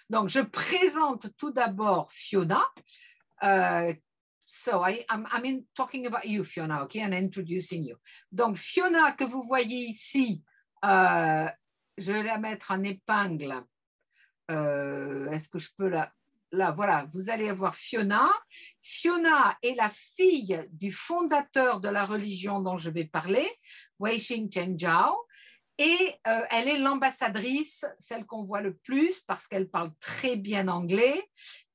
Donc, je présente tout d'abord Fiona. So I'm talking about you, Fiona, okay, and introducing you. Donc, Fiona, que vous voyez ici, je vais la mettre en épingle. Est-ce que je peux la... Là, voilà, vous allez avoir Fiona. Fiona est la fille du fondateur de la religion dont je vais parler, Weixin Chengjiao. Et elle est l'ambassadrice, celle qu'on voit le plus parce qu'elle parle très bien anglais.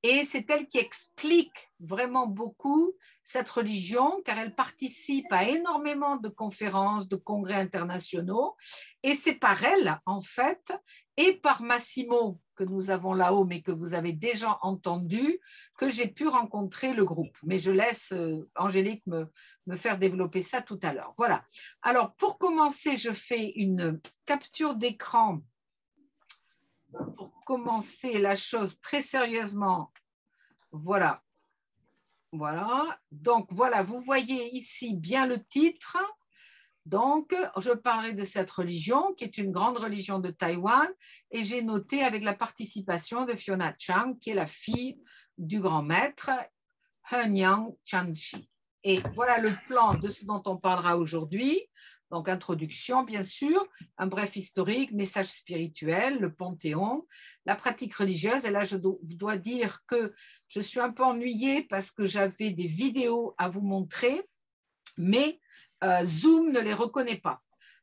Et c'est elle qui explique vraiment beaucoup cette religion car elle participe à énormément de conférences, de congrès internationaux. Et c'est par elle, en fait, et par Massimo, que nous avons là-haut, mais que vous avez déjà entendu, que j'ai pu rencontrer le groupe. Mais je laisse Angélique me faire développer ça tout à l'heure. Voilà. Alors, pour commencer, je fais une capture d'écran pour commencer la chose très sérieusement. Voilà. Voilà. Donc, voilà, vous voyez ici bien le titre. Donc, je parlerai de cette religion qui est une grande religion de Taïwan et j'ai noté avec la participation de Fiona Chang, qui est la fille du grand maître Henyang Chanshi. Et voilà le plan de ce dont on parlera aujourd'hui. Donc, introduction, bien sûr, un bref historique, message spirituel, le panthéon, la pratique religieuse. Et là, je dois dire que je suis un peu ennuyée parce que j'avais des vidéos à vous montrer, mais Zoom ne les reconnaît pas.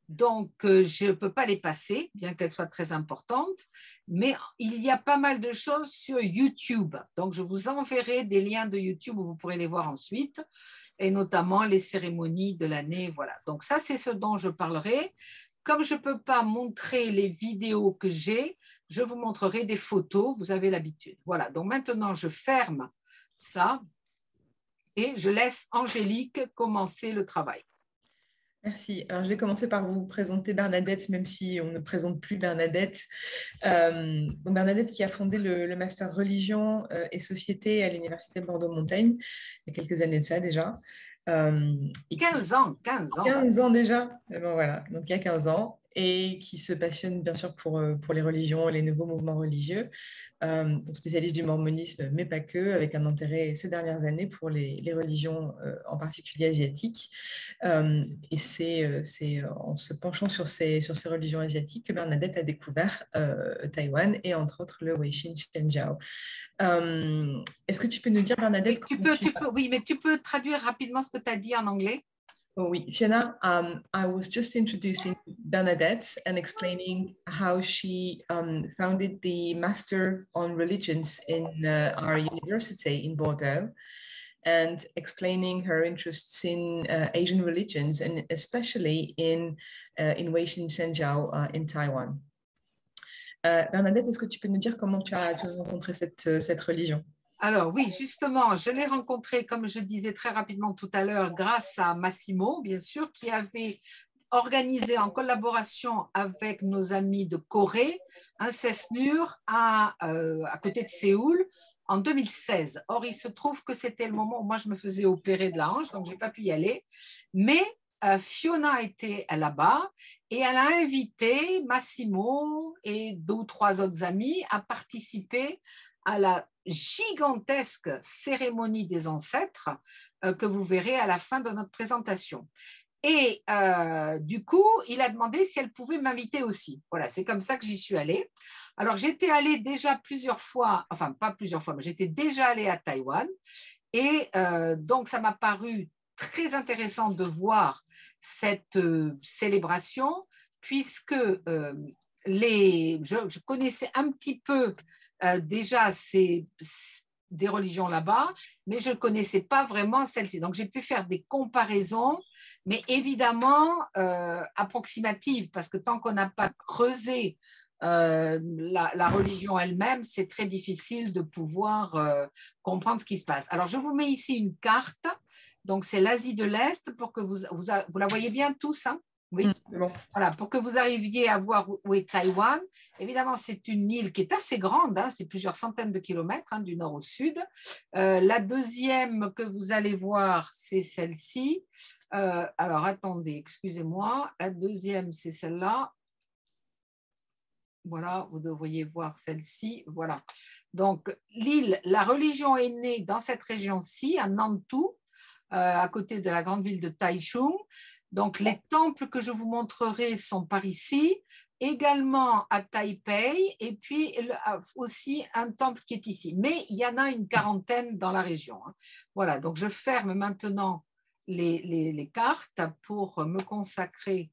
Donc, je ne peux pas les passer, bien qu'elles soient très importantes, mais il y a pas mal de choses sur YouTube. Donc, je vous enverrai des liens de YouTube où vous pourrez les voir ensuite, et notamment les cérémonies de l'année. Voilà. Donc, ça, c'est ce dont je parlerai. Comme je ne peux pas montrer les vidéos que j'ai, je vous montrerai des photos. Vous avez l'habitude. Voilà. Donc, maintenant, je ferme ça et je laisse Angélique commencer le travail. Merci. Alors, je vais commencer par vous présenter Bernadette, même si on ne présente plus Bernadette. Donc Bernadette qui a fondé le Master Religion et Société à l'Université Bordeaux-Montaigne, il y a quelques années de ça déjà. 15 ans. 15 ans déjà. Et ben voilà, donc il y a 15 ans. Et qui se passionne bien sûr pour les religions et les nouveaux mouvements religieux, donc spécialiste du mormonisme, mais pas que, avec un intérêt ces dernières années pour les religions, en particulier asiatiques. Et c'est en se penchant sur ces religions asiatiques que Bernadette a découvert Taïwan et entre autres le Weixin Chengjiao. Est-ce que tu peux nous dire, Bernadette, oui, mais tu peux traduire rapidement ce que tu as dit en anglais? Oh, oui, Fiona, I was just introducing Bernadette and explaining how she founded the Master on Religions in our university in Bordeaux, and explaining her interests in Asian religions and especially in Weixin Shenzhou in Taiwan. Bernadette, est-ce que tu peux nous dire comment tu as rencontré cette religion? Alors oui, justement, je l'ai rencontré, comme je disais très rapidement tout à l'heure, grâce à Massimo, bien sûr, qui avait organisé en collaboration avec nos amis de Corée un CESNUR à côté de Séoul en 2016. Or, il se trouve que c'était le moment où moi je me faisais opérer de la hanche, donc je n'ai pas pu y aller. Mais Fiona était là-bas et elle a invité Massimo et 2 ou 3 autres amis à participer à la gigantesque cérémonie des ancêtres que vous verrez à la fin de notre présentation. Et du coup, il a demandé si elle pouvait m'inviter aussi. Voilà, c'est comme ça que j'y suis allée. Alors, j'étais allée déjà plusieurs fois, enfin pas plusieurs fois, mais j'étais déjà allée à Taïwan. Et donc, ça m'a paru très intéressant de voir cette célébration, puisque je connaissais un petit peu déjà des religions là-bas, mais je ne connaissais pas vraiment celle-ci. Donc, j'ai pu faire des comparaisons, mais évidemment approximatives, parce que tant qu'on n'a pas creusé la religion elle-même, c'est très difficile de pouvoir comprendre ce qui se passe. Alors, je vous mets ici une carte. Donc, c'est l'Asie de l'Est pour que vous la voyez bien tous, hein? Oui, c'est bon. Voilà, pour que vous arriviez à voir où est Taïwan. Évidemment, c'est une île qui est assez grande, hein, c'est plusieurs centaines de kilomètres, hein, du nord au sud. La deuxième que vous allez voir, c'est celle-ci. Alors, attendez, excusez-moi. La deuxième, c'est celle-là. Voilà, vous devriez voir celle-ci. Voilà. Donc, l'île, la religion est née dans cette région-ci, à Nantou, à côté de la grande ville de Taichung. Donc, les temples que je vous montrerai sont par ici, également à Taipei, et puis aussi un temple qui est ici. Mais il y en a une quarantaine dans la région. Voilà, donc je ferme maintenant les cartes pour me consacrer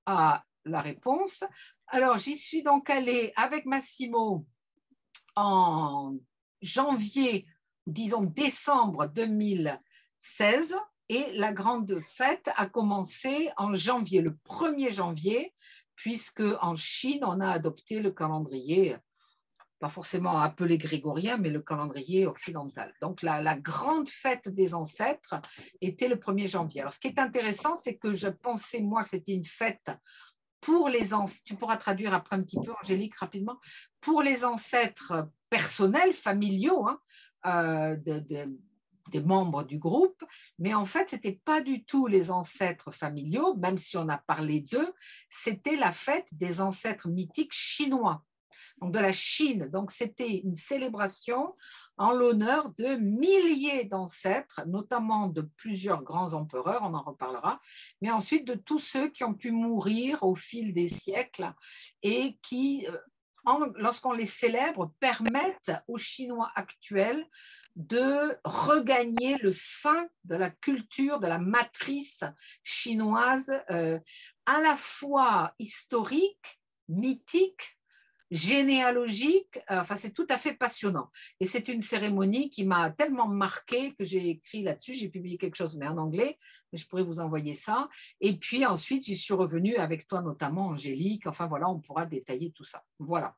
à la réponse. Alors, j'y suis donc allée avec Massimo en janvier, disons décembre 2016, et la grande fête a commencé en janvier, le 1er janvier, puisque en Chine, on a adopté le calendrier, pas forcément appelé grégorien, mais le calendrier occidental. Donc, la grande fête des ancêtres était le 1er janvier. Alors, ce qui est intéressant, c'est que je pensais, moi, que c'était une fête pour les ancêtres, tu pourras traduire après un petit peu, Angélique, rapidement, pour les ancêtres personnels, familiaux, des membres du groupe, mais en fait, ce n'était pas du tout les ancêtres familiaux, même si on a parlé d'eux, c'était la fête des ancêtres mythiques chinois, donc de la Chine. Donc, c'était une célébration en l'honneur de milliers d'ancêtres, notamment de plusieurs grands empereurs, on en reparlera, mais ensuite de tous ceux qui ont pu mourir au fil des siècles et qui, lorsqu'on les célèbre, permettent aux Chinois actuels de regagner le sein de la culture, de la matrice chinoise, à la fois historique, mythique, généalogique, enfin c'est tout à fait passionnant. Et c'est une cérémonie qui m'a tellement marquée que j'ai écrit là-dessus, j'ai publié quelque chose, mais en anglais, mais je pourrais vous envoyer ça. Et puis ensuite, j'y suis revenue avec toi notamment, Angélique. Enfin voilà, on pourra détailler tout ça. Voilà.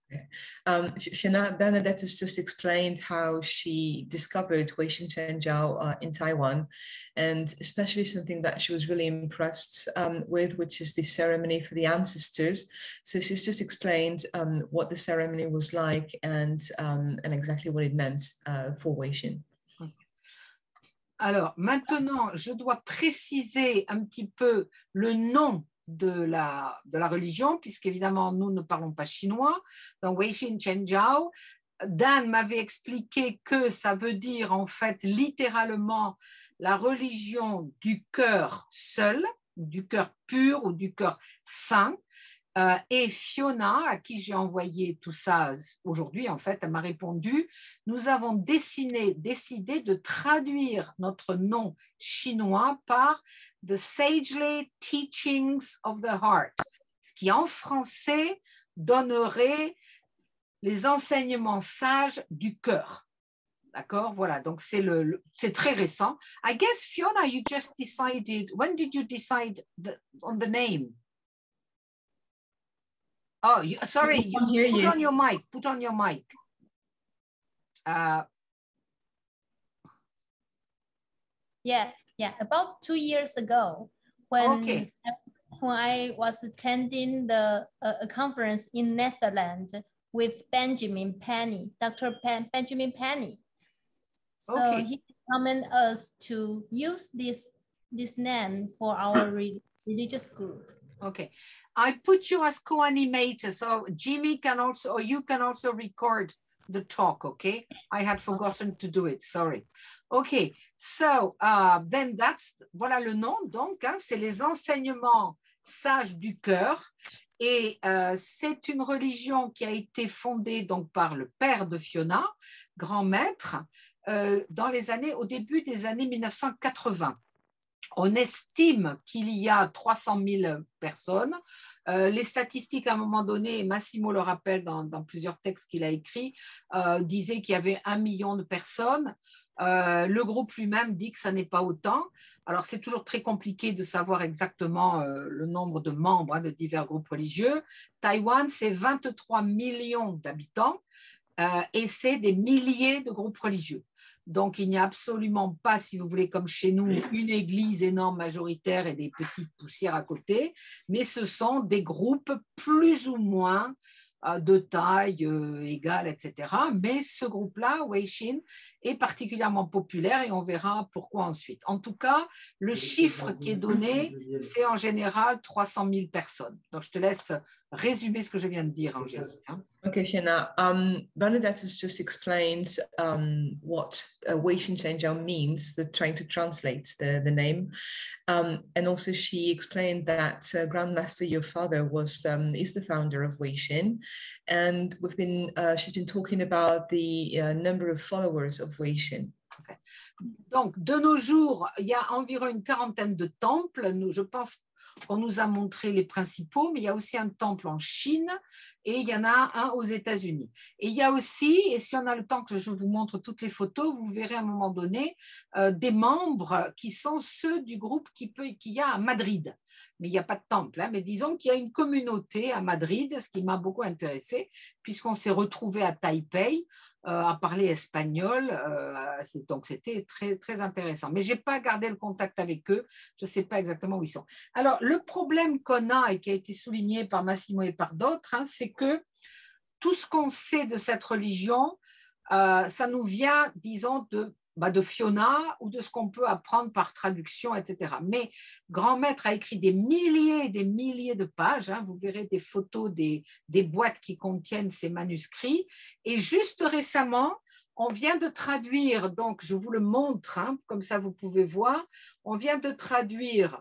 Fiona, Bernadette has just explained how she discovered Weishin Zhenjiao in Taiwan, and especially something that she was really impressed with, which is the ceremony for the ancestors. So she's just explained what the ceremony was like and exactly what it meant for Weishin. Alors, maintenant, je dois préciser un petit peu le nom de la religion, puisqu'évidemment, nous ne parlons pas chinois. Dans Weishin Zhenjiao, Dan m'avait expliqué que ça veut dire en fait littéralement la religion du cœur seul, du cœur pur ou du cœur saint. Et Fiona, à qui j'ai envoyé tout ça aujourd'hui, en fait, elle m'a répondu, nous avons décidé de traduire notre nom chinois par The Sagely Teachings of the Heart, qui en français donnerait les enseignements sages du cœur. D'accord, voilà, donc c'est très récent. I guess, Fiona, you just decided, when did you decide on the name? Oh, sorry, you put on your mic, put on your mic. Yeah, about 2 years ago, when I was attending a conference in Netherlands with Benjamin Penny, Dr. Benjamin Penny. So he recommended us to use this name for our religious group. Okay, I put you as co-animator, so Jimmy can also, or you can also record the talk, okay? I had forgotten to do it, sorry. Okay, so then voilà le nom, donc, hein, c'est les enseignements sages du cœur, et c'est une religion qui a été fondée donc par le père de Fiona, grand maître, au début des années 1980. On estime qu'il y a 300 000 personnes. Les statistiques, à un moment donné, Massimo le rappelle dans plusieurs textes qu'il a écrits, disaient qu'il y avait 1 million de personnes. Le groupe lui-même dit que ça n'est pas autant. Alors, c'est toujours très compliqué de savoir exactement le nombre de membres de divers groupes religieux. Taïwan, c'est 23 millions d'habitants et c'est des milliers de groupes religieux. Donc, il n'y a absolument pas, si vous voulez, comme chez nous, une église énorme majoritaire et des petites poussières à côté, mais ce sont des groupes plus ou moins de taille égale, etc. Mais ce groupe-là, Weishin, est particulièrement populaire et on verra pourquoi ensuite. En tout cas, le chiffre qui est donné, c'est en général 300 000 personnes. Donc, je te laisse résumer ce que je viens de dire, Angélique. Okay, Fiona. Bernadette has just explained what Weixin Changjiao means, trying to translate the name. And also she explained that Grandmaster, your father, is the founder of Weixin. And she's been talking about the number of followers of Weixin. Okay. Donc, de nos jours, il y a environ une quarantaine de temples. Je pense qu'on nous a montré les principaux, mais il y a aussi un temple en Chine et il y en a un aux États-Unis. Et il y a aussi, et si on a le temps que je vous montre toutes les photos, vous verrez à un moment donné des membres qui sont ceux du groupe qu'il y a à Madrid. Mais il n'y a pas de temple, hein, mais disons qu'il y a une communauté à Madrid, ce qui m'a beaucoup intéressé, puisqu'on s'est retrouvés à Taipei à parler espagnol, donc c'était très, très intéressant. Mais je n'ai pas gardé le contact avec eux, je ne sais pas exactement où ils sont. Alors, le problème qu'on a et qui a été souligné par Massimo et par d'autres, hein, c'est que tout ce qu'on sait de cette religion, ça nous vient, disons, de Fiona ou de ce qu'on peut apprendre par traduction, etc. Mais Grand Maître a écrit des milliers et des milliers de pages, hein, vous verrez des photos des boîtes qui contiennent ces manuscrits, et juste récemment, on vient de traduire, donc je vous le montre, hein, comme ça vous pouvez voir, on vient de traduire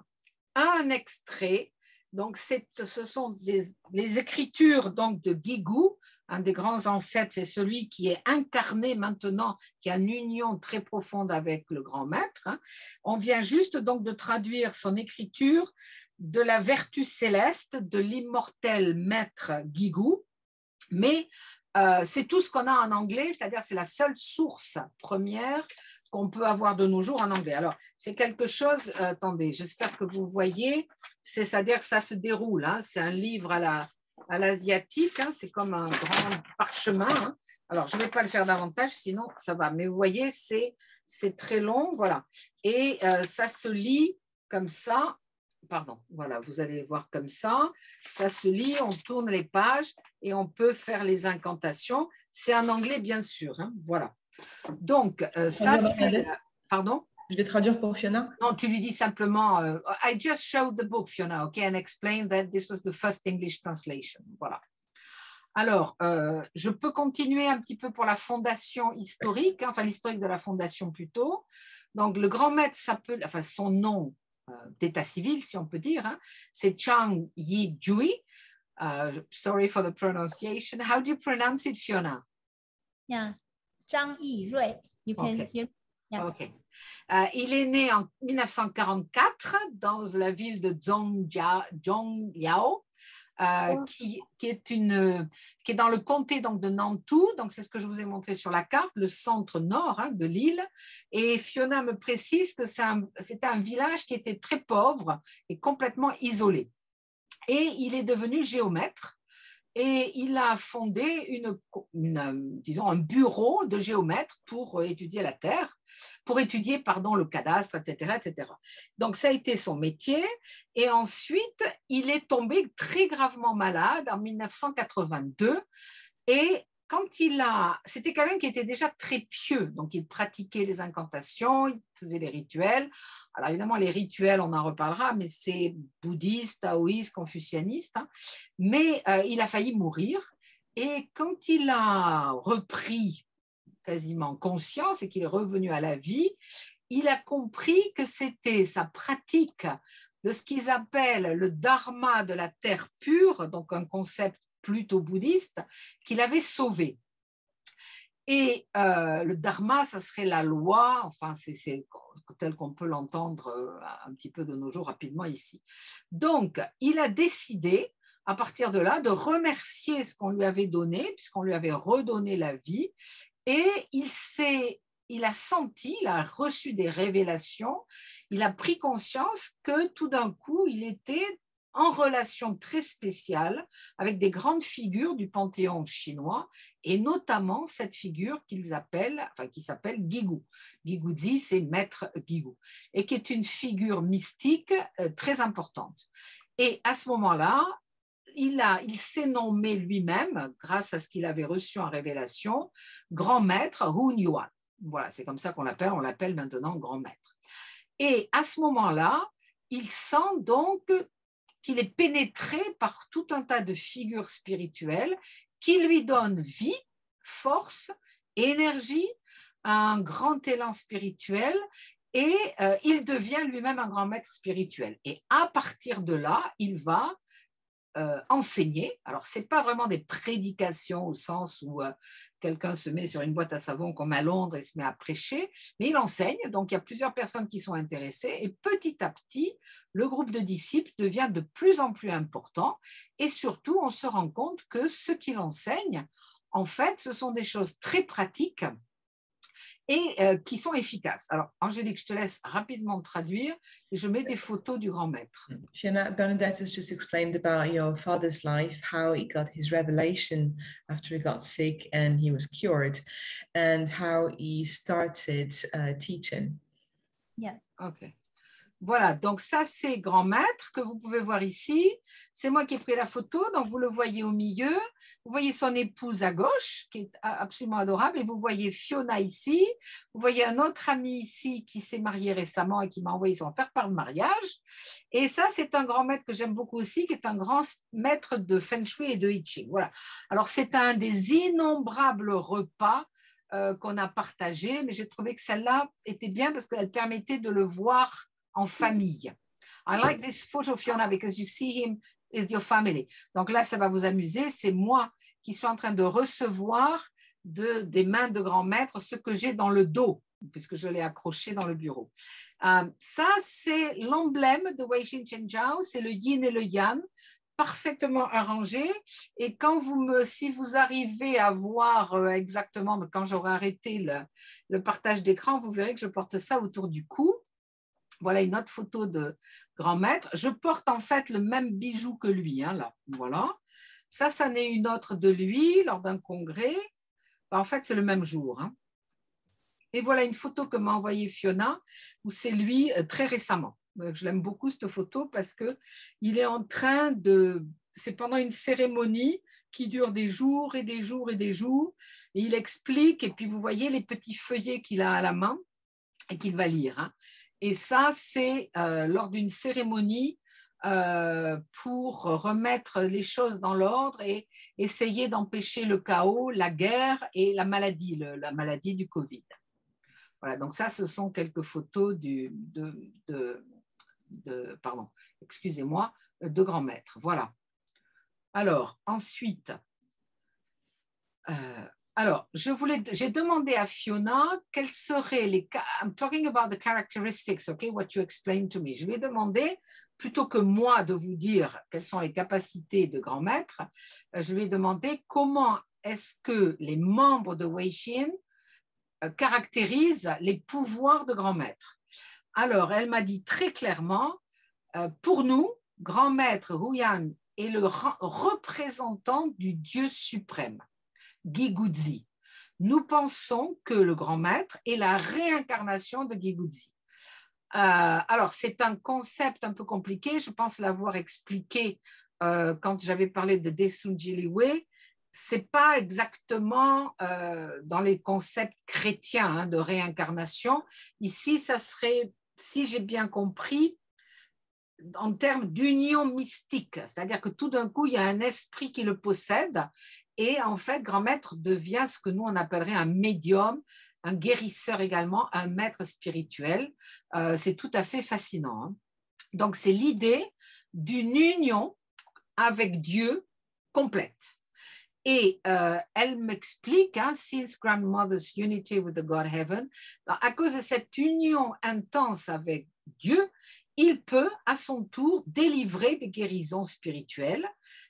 un extrait, donc ce sont les écritures donc, de Guigou, un des grands ancêtres, c'est celui qui est incarné maintenant, qui a une union très profonde avec le grand maître. Hein. On vient juste donc de traduire son écriture de la vertu céleste de l'immortel maître Guigou, mais c'est tout ce qu'on a en anglais, c'est-à-dire c'est la seule source première qu'on peut avoir de nos jours en anglais. Alors, c'est quelque chose, attendez, j'espère que vous voyez, c'est-à-dire que ça se déroule, hein, c'est un livre à l'asiatique, hein, c'est comme un grand parchemin. Hein. Alors, je ne vais pas le faire davantage, sinon ça va. Mais vous voyez, c'est très long, voilà. Et ça se lit comme ça. Pardon, voilà, vous allez voir comme ça. Ça se lit, on tourne les pages et on peut faire les incantations. C'est en anglais, bien sûr. Hein, voilà. Donc, ça, c'est... Pardon? Je vais traduire pour Fiona. Non, tu lui dis simplement, I just showed the book, Fiona, okay, and explained that this was the first English translation. Voilà. Alors, je peux continuer un petit peu pour la fondation historique, hein, enfin l'historique de la fondation plutôt. Donc, le grand maître s'appelle, enfin son nom d'état civil, si on peut dire, hein, c'est Zhang Yijui. Sorry for the pronunciation. How do you pronounce it, Fiona? Yeah, Zhang Yirui. You can hear. Yeah. Okay. Il est né en 1944 dans la ville de Zhongliao, qui est dans le comté donc, de Nantou. Donc, c'est ce que je vous ai montré sur la carte, le centre nord hein, de l'île. Et Fiona me précise que c'était un village qui était très pauvre et complètement isolé. Et il est devenu géomètre. Et il a fondé disons, un bureau de géomètres pour étudier la Terre, pour étudier le cadastre, etc., etc. Donc, ça a été son métier. Et ensuite, il est tombé très gravement malade en 1982. Et c'était quelqu'un qui était déjà très pieux. Donc, il pratiquait les incantations, il faisait les rituels. Alors, évidemment, les rituels, on en reparlera, mais c'est bouddhiste, taoïste, confucianiste. Hein. Mais il a failli mourir. Et quand il a repris quasiment conscience et qu'il est revenu à la vie, il a compris que c'était sa pratique de ce qu'ils appellent le dharma de la terre pure, donc un concept plutôt bouddhiste, qu'il avait sauvé. Et le dharma, ça serait la loi, enfin c'est tel qu'on peut l'entendre un petit peu de nos jours rapidement ici. Donc, il a décidé, à partir de là, de remercier ce qu'on lui avait donné, puisqu'on lui avait redonné la vie, et il a senti, il a reçu des révélations, il a pris conscience que tout d'un coup, il était en relation très spéciale avec des grandes figures du panthéon chinois, et notamment cette figure qui s'appelle Guigou. Guigouzi, c'est maître Guigou, et qui est une figure mystique très importante. Et à ce moment-là, il s'est nommé lui-même, grâce à ce qu'il avait reçu en révélation, grand maître Hunyuan. Voilà, c'est comme ça qu'on l'appelle. On l'appelle maintenant grand maître. Et à ce moment-là, il sent donc qu'il est pénétré par tout un tas de figures spirituelles qui lui donnent vie, force, énergie, un grand élan spirituel, et il devient lui-même un grand maître spirituel. Et à partir de là, il va enseigner. Alors, ce n'est pas vraiment des prédications au sens où quelqu'un se met sur une boîte à savon comme à Londres et se met à prêcher, mais il enseigne. Donc, il y a plusieurs personnes qui sont intéressées et petit à petit, le groupe de disciples devient de plus en plus important et surtout, on se rend compte que ce qu'il enseigne, en fait, ce sont des choses très pratiques et qui sont efficaces. Alors, Angélique, je te laisse rapidement traduire et je mets des photos du grand maître. Fiona, Bernadette has just explained about your father's life, how he got his revelation after he got sick and he was cured, and how he started teaching. Yeah. Okay. Voilà, donc ça c'est grand maître que vous pouvez voir ici. C'est moi qui ai pris la photo, donc vous le voyez au milieu. Vous voyez son épouse à gauche, qui est absolument adorable, et vous voyez Fiona ici. Vous voyez un autre ami ici qui s'est marié récemment et qui m'a envoyé son faire-part de mariage. Et ça, c'est un grand maître que j'aime beaucoup aussi, qui est un grand maître de Feng Shui et de I Ching. Voilà. Alors, c'est un des innombrables repas qu'on a partagé, mais j'ai trouvé que celle-là était bien parce qu'elle permettait de le voir en famille. I like this photo, Fiona, because you see him with your family. Donc là, ça va vous amuser. C'est moi qui suis en train de recevoir des mains de grand maître ce que j'ai dans le dos, puisque je l'ai accroché dans le bureau. Ça, c'est l'emblème de Weixin Chengjiao, c'est le yin et le yang, parfaitement arrangé. Et quand si vous arrivez à voir exactement, quand j'aurai arrêté le partage d'écran, vous verrez que je porte ça autour du cou. Voilà une autre photo de grand maître. Je porte en fait le même bijou que lui, hein, là. Voilà. Ça n'est une autre de lui lors d'un congrès. En fait, c'est le même jour. Hein. Et voilà une photo que m'a envoyée Fiona, où c'est lui très récemment. Je l'aime beaucoup cette photo parce qu'il est en train de... C'est pendant une cérémonie qui dure des jours et des jours et des jours. Et il explique, et puis vous voyez les petits feuillets qu'il a à la main et qu'il va lire. Hein. Et ça, c'est lors d'une cérémonie pour remettre les choses dans l'ordre et essayer d'empêcher le chaos, la guerre et la maladie du Covid. Voilà, donc ça, ce sont quelques photos de grand maître. Voilà. Alors, ensuite... Alors, j'ai demandé à Fiona quels seraient les... I'm talking about the characteristics, okay, what you explained to me. Je lui ai demandé, plutôt que moi de vous dire quelles sont les capacités de grand maître, je lui ai demandé comment est-ce que les membres de Weixin caractérisent les pouvoirs de grand maître. Alors, elle m'a dit très clairement, pour nous, grand maître Huyan est le représentant du Dieu suprême. Guiguzhi. Nous pensons que le grand maître est la réincarnation de Guiguzhi. Alors, c'est un concept un peu compliqué, je pense l'avoir expliqué quand j'avais parlé de Desunji Liwei. Ce n'est pas exactement dans les concepts chrétiens hein, de réincarnation. Ici, ça serait, si j'ai bien compris, en termes d'union mystique, c'est-à-dire que tout d'un coup, il y a un esprit qui le possède et en fait, grand maître devient ce que nous, on appellerait un médium, un guérisseur également, un maître spirituel. C'est tout à fait fascinant. Hein. Donc, c'est l'idée d'une union avec Dieu complète. Et elle m'explique, hein, since grandmother's unity with the God Heaven, à cause de cette union intense avec Dieu, il peut à son tour délivrer des guérisons spirituelles,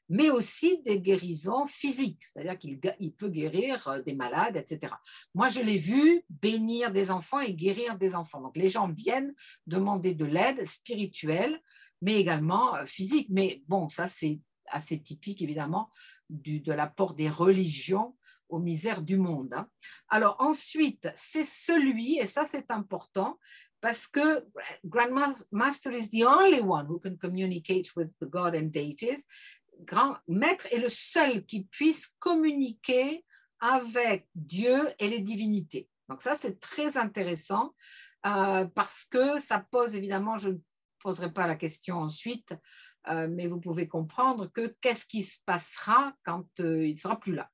mais aussi des guérisons physiques, c'est-à-dire qu'il peut guérir des malades, etc. Moi, je l'ai vu bénir des enfants et guérir des enfants. Donc, les gens viennent demander de l'aide spirituelle, mais également physique. Mais bon, ça, c'est assez typique, évidemment, de l'apport des religions aux misères du monde. Hein. Alors, ensuite, c'est celui, et ça, c'est important, parce que Grandmaster is the only one who can communicate with the God and deities. Grand maître est le seul qui puisse communiquer avec Dieu et les divinités. Donc ça, c'est très intéressant parce que ça pose, évidemment, je ne poserai pas la question ensuite, mais vous pouvez comprendre que qu'est-ce qui se passera quand il ne sera plus là.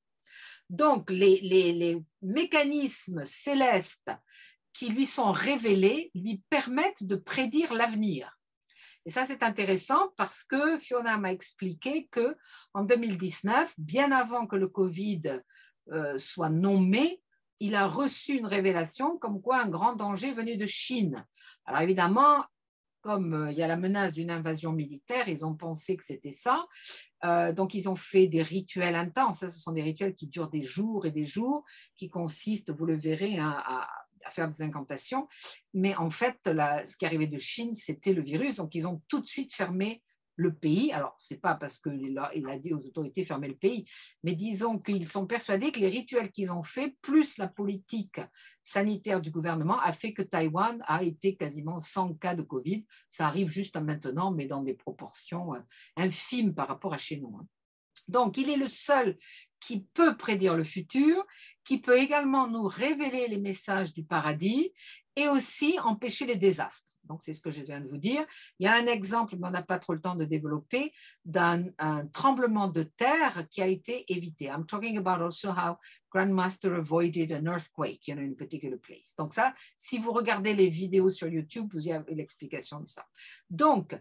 Donc, les mécanismes célestes qui lui sont révélés lui permettent de prédire l'avenir. Et ça, c'est intéressant parce que Fiona m'a expliqué qu'en 2019, bien avant que le Covid soit nommé, il a reçu une révélation comme quoi un grand danger venait de Chine. Alors évidemment, comme il y a la menace d'une invasion militaire, ils ont pensé que c'était ça. Donc, ils ont fait des rituels intenses. Ce sont des rituels qui durent des jours et des jours, qui consistent, vous le verrez, hein, à faire des incantations. Mais en fait, ce qui arrivait de Chine, c'était le virus. Donc, ils ont tout de suite fermé le pays. Alors, ce n'est pas parce qu'il a dit aux autorités fermer le pays, mais disons qu'ils sont persuadés que les rituels qu'ils ont faits, plus la politique sanitaire du gouvernement, a fait que Taïwan a été quasiment sans cas de Covid. Ça arrive juste maintenant, mais dans des proportions infimes par rapport à chez nous. Donc, il est le seul qui peut prédire le futur, qui peut également nous révéler les messages du paradis et aussi empêcher les désastres. Donc, c'est ce que je viens de vous dire. Il y a un exemple, mais on n'a pas trop le temps de développer, d'un tremblement de terre qui a été évité. I'm talking about also how Grandmaster avoided an earthquake, in a particular place. Donc ça, si vous regardez les vidéos sur YouTube, vous avez l'explication de ça. Donc,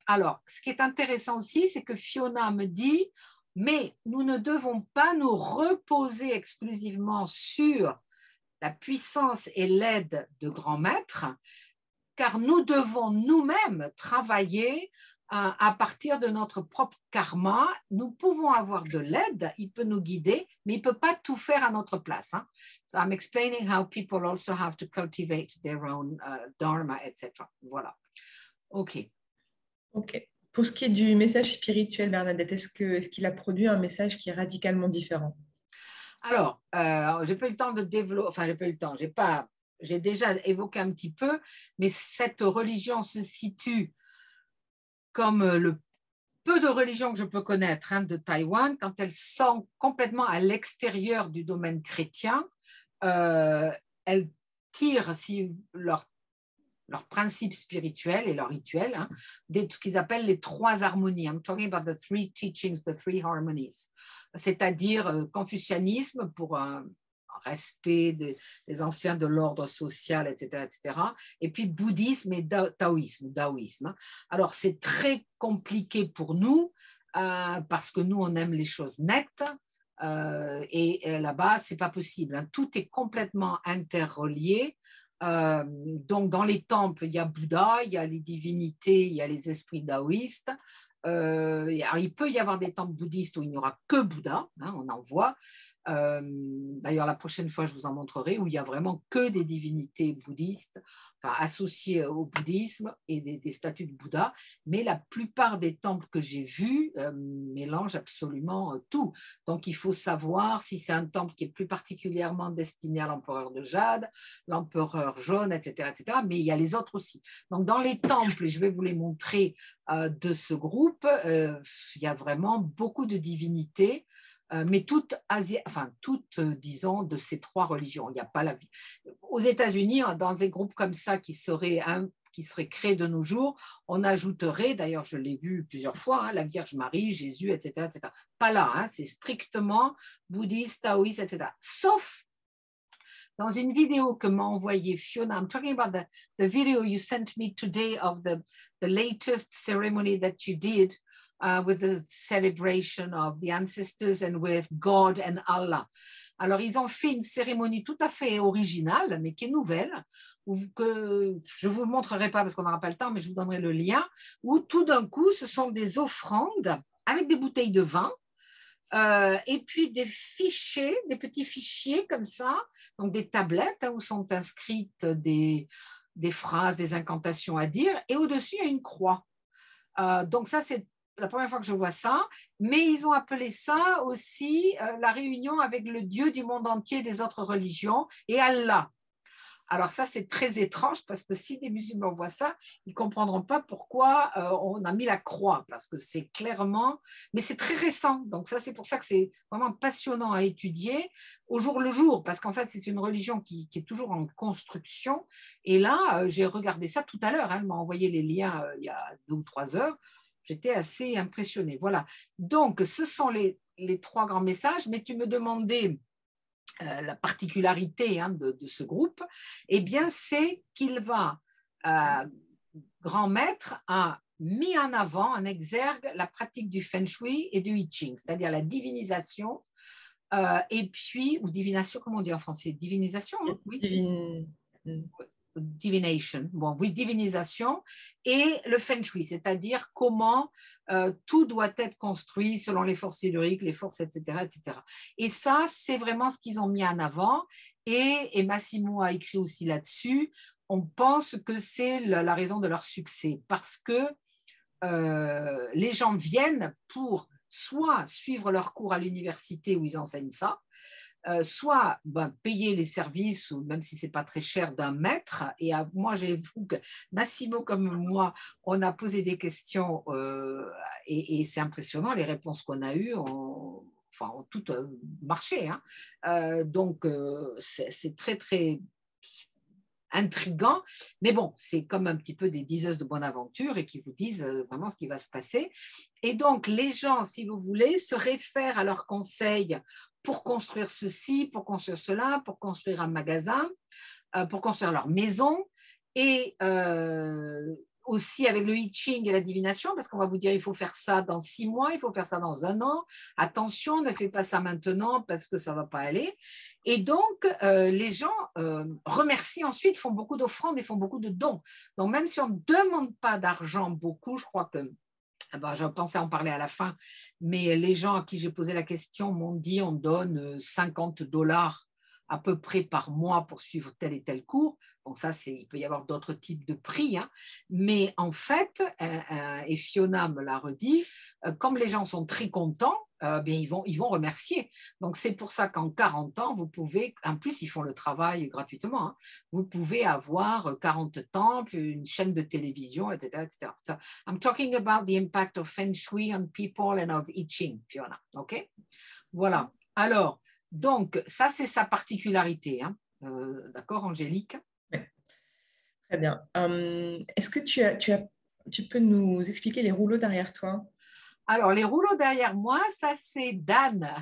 alors, ce qui est intéressant aussi, c'est que Fiona me dit, mais nous ne devons pas nous reposer exclusivement sur la puissance et l'aide de grands maîtres, car nous devons nous-mêmes travailler à partir de notre propre karma. Nous pouvons avoir de l'aide, il peut nous guider, mais il ne peut pas tout faire à notre place. Hein. So I'm explaining how people also have to cultivate their own dharma, etc. Voilà. OK. OK. Pour ce qui est du message spirituel, Bernadette, est-ce qu'il a produit un message qui est radicalement différent? Alors, j'ai pas eu le temps de développer, enfin, j'ai pas eu le temps, j'ai déjà évoqué un petit peu, mais cette religion se situe comme le peu de religions que je peux connaître de Taïwan, quand elles sont complètement à l'extérieur du domaine chrétien, elles tirent leurs principes spirituels et leurs rituels, ce qu'ils appellent les trois harmonies. I'm talking about the three teachings, the three harmonies. C'est-à-dire confucianisme pour un respect des anciens de l'ordre social, etc., etc. Et puis bouddhisme et taoïsme. Alors, c'est très compliqué pour nous parce que nous, on aime les choses nettes. Et là-bas, ce n'est pas possible. Tout est complètement interrelié. Donc, dans les temples, il y a Bouddha, il y a les divinités, il y a les esprits taoïstes. Alors, il peut y avoir des temples bouddhistes où il n'y aura que Bouddha, on en voit. D'ailleurs, la prochaine fois, je vous en montrerai, où il n'y a vraiment que des divinités bouddhistes, enfin, associées au bouddhisme et des statues de Bouddha. Mais la plupart des temples que j'ai vus mélangent absolument tout. Donc, il faut savoir si c'est un temple qui est plus particulièrement destiné à l'empereur de Jade, l'empereur jaune, etc., etc. Mais il y a les autres aussi. Donc, dans les temples, je vais vous les montrer de ce groupe, il y a vraiment beaucoup de divinités. Mais toutes, disons, de ces trois religions. Il n'y a pas la vie. Aux États-Unis, dans des groupes comme ça qui seraient créés de nos jours, on ajouterait, d'ailleurs, je l'ai vu plusieurs fois, la Vierge Marie, Jésus, etc., etc. Pas là, c'est strictement bouddhiste, taoïste, etc. Sauf dans une vidéo que m'a envoyée Fiona. I'm talking about the video you sent me today of the latest ceremony that you did. With the celebration of the ancestors and with God and Allah. Alors, ils ont fait une cérémonie tout à fait originale, mais qui est nouvelle, que je ne vous montrerai pas parce qu'on n'aura pas le temps, mais je vous donnerai le lien, où tout d'un coup, ce sont des offrandes avec des bouteilles de vin, et puis des fichiers, des petits fichiers comme ça, donc des tablettes où sont inscrites des phrases, des incantations à dire, et au-dessus, il y a une croix. Donc ça, c'est la première fois que je vois ça, mais ils ont appelé ça aussi la réunion avec le Dieu du monde entier des autres religions et Allah. Alors ça, c'est très étrange parce que si des musulmans voient ça, ils ne comprendront pas pourquoi on a mis la croix, parce que c'est clairement, mais c'est très récent. Donc ça, c'est pour ça que c'est vraiment passionnant à étudier au jour le jour, parce qu'en fait, c'est une religion qui est toujours en construction. Et là, j'ai regardé ça tout à l'heure, hein, elle m'a envoyé les liens il y a 2 ou 3 heures. J'étais assez impressionnée. Voilà. Donc, ce sont les 3 grands messages, mais tu me demandais la particularité de ce groupe, eh bien, c'est qu'il va, grand maître a mis en avant, en exergue, la pratique du Feng Shui et du I Ching, c'est-à-dire la divinisation, et puis, ou divination, comment on dit en français? Divinisation, hein? Oui. Divination, bon, oui, divinisation, et le Feng Shui, c'est-à-dire comment tout doit être construit selon les forces telluriques, les forces, etc., etc. Et ça, c'est vraiment ce qu'ils ont mis en avant, et Massimo a écrit aussi là-dessus. On pense que c'est la raison de leur succès, parce que les gens viennent pour soit suivre leurs cours à l'université où ils enseignent ça, soit payer les services, ou même si ce n'est pas très cher, d'un maître. Et moi, j'avoue que Massimo, comme moi, on a posé des questions et c'est impressionnant, les réponses qu'on a eues ont toutes marché. Hein. Donc, c'est très, très intriguant, mais bon, c'est comme un petit peu des diseuses de bonne aventure et qui vous disent vraiment ce qui va se passer. Et donc, les gens, si vous voulez, se réfèrent à leurs conseils pour construire ceci, pour construire cela, pour construire un magasin, pour construire leur maison, et aussi avec le I Ching et la divination, parce qu'on va vous dire il faut faire ça dans 6 mois, il faut faire ça dans 1 an, attention, ne fais pas ça maintenant parce que ça ne va pas aller. Et donc, les gens remercient ensuite, font beaucoup d'offrandes et font beaucoup de dons. Donc, même si on ne demande pas d'argent beaucoup, je crois que je pensais en parler à la fin, mais les gens à qui j'ai posé la question m'ont dit on donne $50 à peu près par mois pour suivre tel et tel cours. Bon, ça, il peut y avoir d'autres types de prix, hein. Mais en fait, et Fiona me l'a redit, comme les gens sont très contents, bien, ils vont remercier. Donc, c'est pour ça qu'en 40 ans, vous pouvez, en plus, ils font le travail gratuitement, hein, vous pouvez avoir 40 temples, une chaîne de télévision, etc., etc. So, I'm talking about the impact of Feng Shui on people and of I Ching, Fiona. OK? Voilà. Alors, donc, ça, c'est sa particularité. Hein. D'accord, Angélique? Oui. Très bien. Est-ce que tu peux nous expliquer les rouleaux derrière toi? Alors, les rouleaux derrière moi, ça, c'est Dan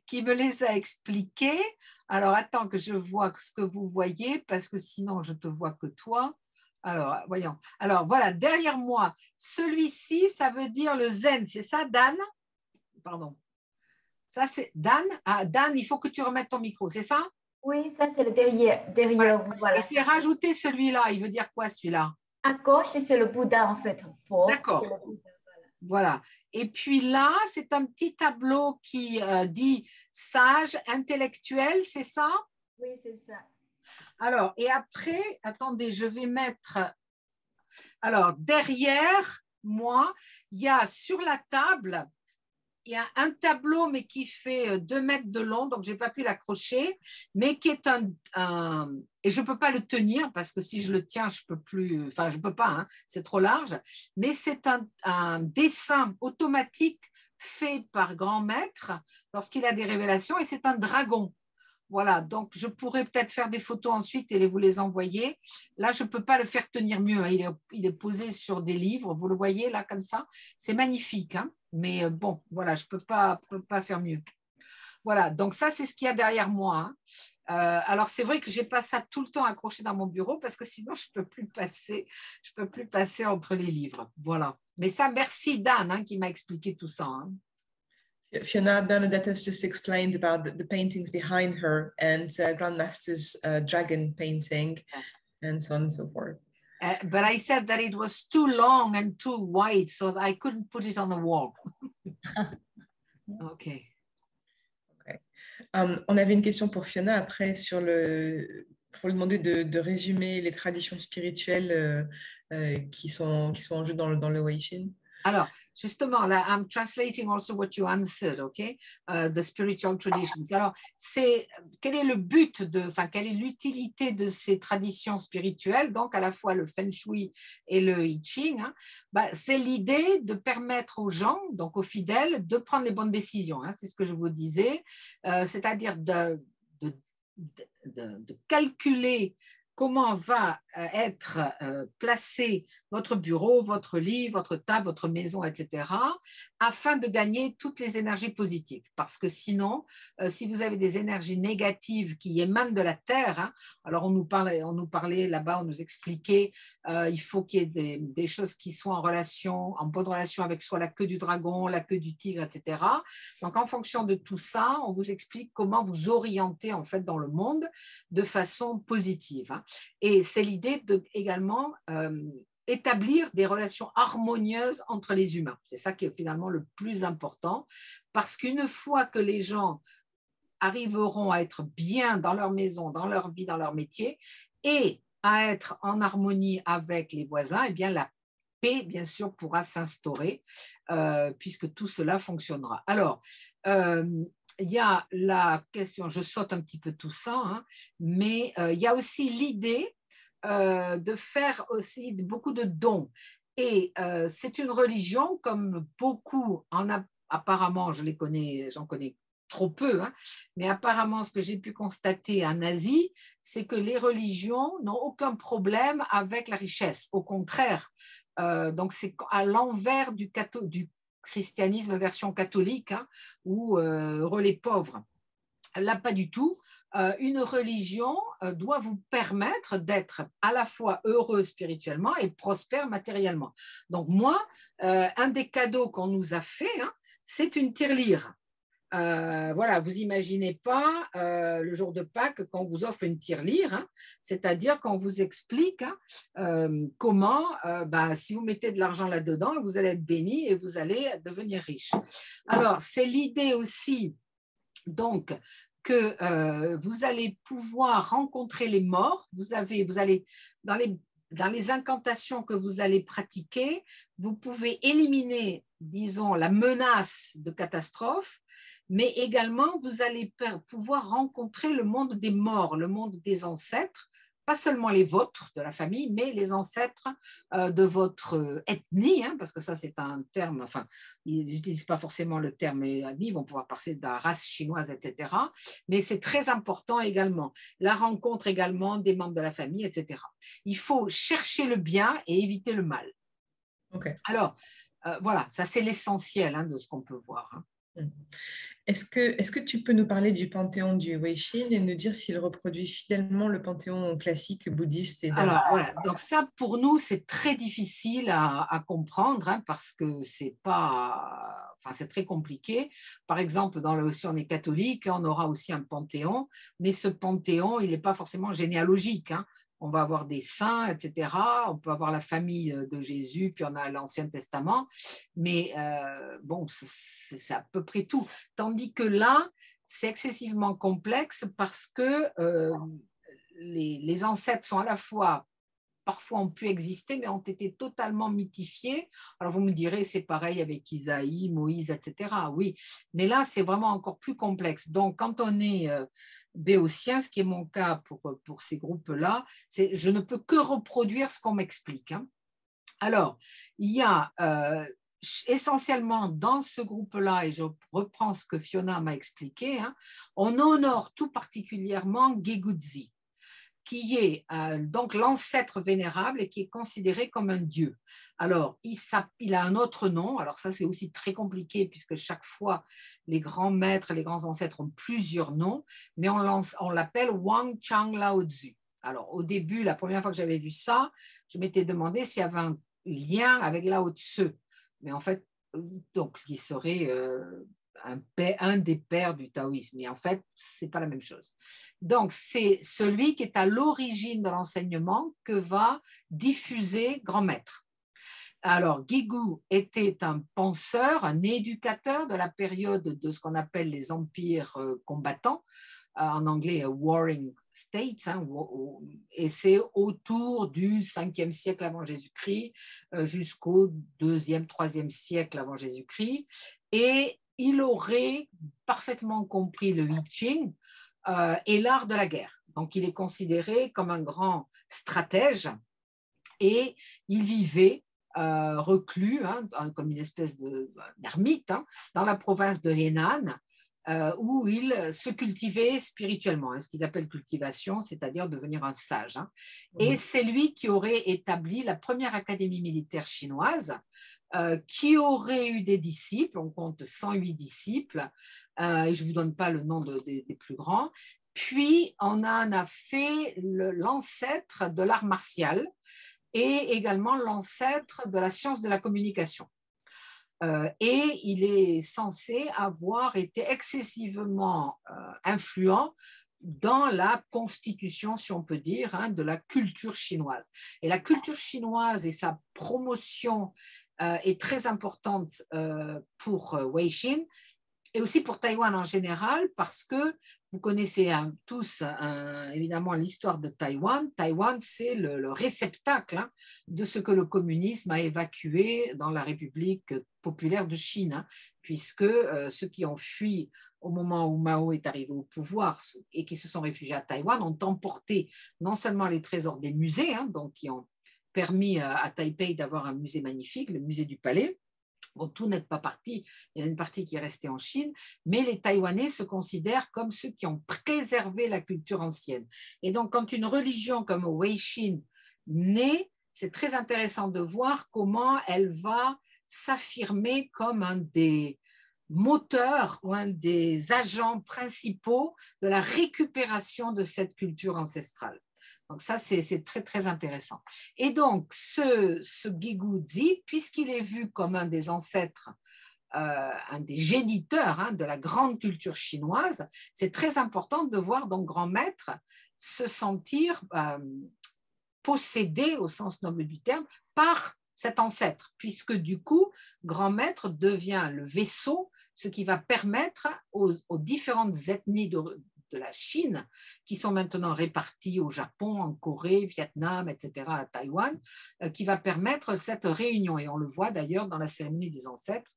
qui me les a expliqués. Alors, attends que je vois ce que vous voyez, parce que sinon, je ne te vois que toi. Alors, voyons. Alors, voilà, derrière moi, celui-ci, ça veut dire le zen. C'est ça, Dan? Pardon. Ça, c'est Dan. Ah, Dan, il faut que tu remettes ton micro, c'est ça? Oui, ça c'est le derrière vous, voilà. Et tu as rajouté celui-là, il veut dire quoi celui-là? À gauche, c'est le Bouddha en fait. D'accord. Voilà. Et puis là, c'est un petit tableau qui dit sage, intellectuel, c'est ça? Oui, c'est ça. Alors, et après, attendez, je vais mettre... Alors, derrière moi, il y a sur la table... Il y a un tableau, mais qui fait 2 mètres de long, donc je n'ai pas pu l'accrocher, mais qui est et je ne peux pas le tenir, parce que si je le tiens, je ne peux plus, enfin, je ne peux pas, hein, c'est trop large, mais c'est un dessin automatique fait par grand maître lorsqu'il a des révélations, et c'est un dragon. Voilà, donc je pourrais peut-être faire des photos ensuite et vous les envoyer. Là, je ne peux pas le faire tenir mieux, hein. Il est posé sur des livres, vous le voyez là comme ça. C'est magnifique, hein. Mais bon, voilà, je ne peux pas faire mieux. Voilà, donc ça, c'est ce qu'il y a derrière moi. Hein. Alors, c'est vrai que je n'ai pas ça tout le temps accroché dans mon bureau parce que sinon, je ne peux plus passer entre les livres. Voilà. Mais ça, merci Dan hein, qui m'a expliqué tout ça. Hein. Fiona, Bernadette has just explained about the paintings behind her and Grandmaster's dragon painting and so on and so forth. But I said that it was too long and too wide, so I couldn't put it on the wall. OK. On avait une question pour Fiona après pour lui demander de résumer les traditions spirituelles qui sont en jeu dans le Weixin. Alors, justement, là, I'm translating also what you answered, okay? The spiritual traditions. Alors, quel est le but quelle est l'utilité de ces traditions spirituelles, donc à la fois le Feng Shui et le I Ching, hein? C'est l'idée de permettre aux gens, donc aux fidèles, de prendre les bonnes décisions, hein, c'est ce que je vous disais, c'est-à-dire de calculer comment va être placé votre bureau, votre lit, votre table, votre maison, etc., afin de gagner toutes les énergies positives. Parce que sinon, si vous avez des énergies négatives qui émanent de la Terre, hein, alors on nous parlait là-bas, on nous expliquait, il faut qu'il y ait des choses qui soient en bonne relation avec soit la queue du dragon, la queue du tigre, etc. Donc, en fonction de tout ça, on vous explique comment vous orienter en fait dans le monde de façon positive, hein. Et c'est l'idée de également établir des relations harmonieuses entre les humains. C'est ça qui est finalement le plus important, parce qu'une fois que les gens arriveront à être bien dans leur maison, dans leur vie, dans leur métier, et à être en harmonie avec les voisins, eh bien la paix, bien sûr, pourra s'instaurer, puisque tout cela fonctionnera. Alors, il y a la question, je saute un petit peu tout ça, hein, mais il y a aussi l'idée de faire aussi beaucoup de dons. Et c'est une religion, comme beaucoup, apparemment, j'en connais trop peu, hein, mais apparemment, ce que j'ai pu constater en Asie, c'est que les religions n'ont aucun problème avec la richesse. Au contraire, donc c'est à l'envers du christianisme version catholique, hein, où heureux les pauvres. Là, pas du tout. Une religion doit vous permettre d'être à la fois heureux spirituellement et prospère matériellement. Donc moi, un des cadeaux qu'on nous a fait, hein, c'est une tirelire. Voilà, vous imaginez pas le jour de Pâques quand on vous offre une tirelire, hein, c'est-à-dire qu'on vous explique, hein, comment, si vous mettez de l'argent là-dedans, vous allez être béni et vous allez devenir riche. Alors, c'est l'idée aussi, donc, que vous allez pouvoir rencontrer les morts, vous allez, dans les incantations que vous allez pratiquer, vous pouvez éliminer, disons, la menace de catastrophe, mais également vous allez pouvoir rencontrer le monde des morts, le monde des ancêtres, pas seulement les vôtres de la famille, mais les ancêtres de votre ethnie, hein, parce que ça c'est un terme, enfin, ils n'utilisent pas forcément le terme ethnie, ils vont pouvoir passer de la race chinoise, etc. Mais c'est très important également, la rencontre également des membres de la famille, etc. Il faut chercher le bien et éviter le mal. Okay. Alors, voilà, ça c'est l'essentiel, hein, de ce qu'on peut voir, hein. Est-ce que tu peux nous parler du panthéon du Weixin et nous dire s'il reproduit fidèlement le panthéon classique bouddhiste et Alors voilà, donc ça pour nous c'est très difficile à comprendre, hein, parce que c'est très compliqué. Par exemple, si on est catholique, on aura aussi un panthéon, mais ce panthéon il n'est pas forcément généalogique, hein. On va avoir des saints, etc. On peut avoir la famille de Jésus, puis on a l'Ancien Testament, mais bon, c'est à peu près tout. Tandis que là, c'est excessivement complexe parce que les ancêtres sont à la fois, parfois ont pu exister, mais ont été totalement mythifiés. Alors vous me direz, c'est pareil avec Isaïe, Moïse, etc. Oui, mais là, c'est vraiment encore plus complexe. Donc, quand on est béotien, ce qui est mon cas pour ces groupes-là, je ne peux que reproduire ce qu'on m'explique, hein. Alors, il y a essentiellement dans ce groupe-là, et je reprends ce que Fiona m'a expliqué, hein, on honore tout particulièrement Geguzi, qui est donc l'ancêtre vénérable et qui est considéré comme un dieu. Alors, il a un autre nom, alors ça c'est aussi très compliqué puisque chaque fois les grands maîtres, les grands ancêtres ont plusieurs noms, mais on l'appelle Wang Chang Lao Tzu. Alors, au début, la première fois que j'avais vu ça, je m'étais demandé s'il y avait un lien avec Lao Tzu, mais en fait, donc, il serait un des pères du taoïsme, mais en fait, ce n'est pas la même chose. Donc, c'est celui qui est à l'origine de l'enseignement que va diffuser Grand Maître. Alors, Guigou était un penseur, un éducateur de la période de ce qu'on appelle les empires combattants, en anglais Warring States, hein, et c'est autour du 5e siècle avant Jésus-Christ jusqu'au 2e, 3e siècle avant Jésus-Christ. Et il aurait parfaitement compris le I Ching et l'art de la guerre. Donc, il est considéré comme un grand stratège et il vivait reclus, hein, comme une espèce d'ermite, hein, dans la province de Henan, où il se cultivait spirituellement, hein, ce qu'ils appellent cultivation, c'est-à-dire devenir un sage. Hein. Et c'est lui qui aurait établi la première académie militaire chinoise, qui aurait eu des disciples, on compte 108 disciples, et je ne vous donne pas le nom des plus grands. Puis, on en a fait l'ancêtre de l'art martial et également l'ancêtre de la science de la communication. Et il est censé avoir été excessivement influent dans la constitution, si on peut dire, hein, de la culture chinoise. Et la culture chinoise et sa promotion est très importante pour Weixin et aussi pour Taïwan en général, parce que vous connaissez tous évidemment l'histoire de Taïwan. Taïwan, c'est le réceptacle, hein, de ce que le communisme a évacué dans la République populaire de Chine, hein, puisque ceux qui ont fui au moment où Mao est arrivé au pouvoir et qui se sont réfugiés à Taïwan ont emporté non seulement les trésors des musées, hein, donc qui ont permis à Taipei d'avoir un musée magnifique, le musée du Palais. Bon, tout n'est pas parti, il y a une partie qui est restée en Chine, mais les Taïwanais se considèrent comme ceux qui ont préservé la culture ancienne. Et donc, quand une religion comme Weixin naît, c'est très intéressant de voir comment elle va s'affirmer comme un des moteurs ou un des agents principaux de la récupération de cette culture ancestrale. Donc ça, c'est très, très intéressant. Et donc, ce Guigou-Zi, puisqu'il est vu comme un des ancêtres, un des géniteurs, hein, de la grande culture chinoise, c'est très important de voir donc grand maître se sentir possédé, au sens noble du terme, par cet ancêtre, puisque du coup, grand maître devient le vaisseau, ce qui va permettre aux différentes ethnies de la Chine, qui sont maintenant répartis au Japon, en Corée, Vietnam, etc., à Taïwan, qui va permettre cette réunion. Et on le voit d'ailleurs dans la cérémonie des ancêtres,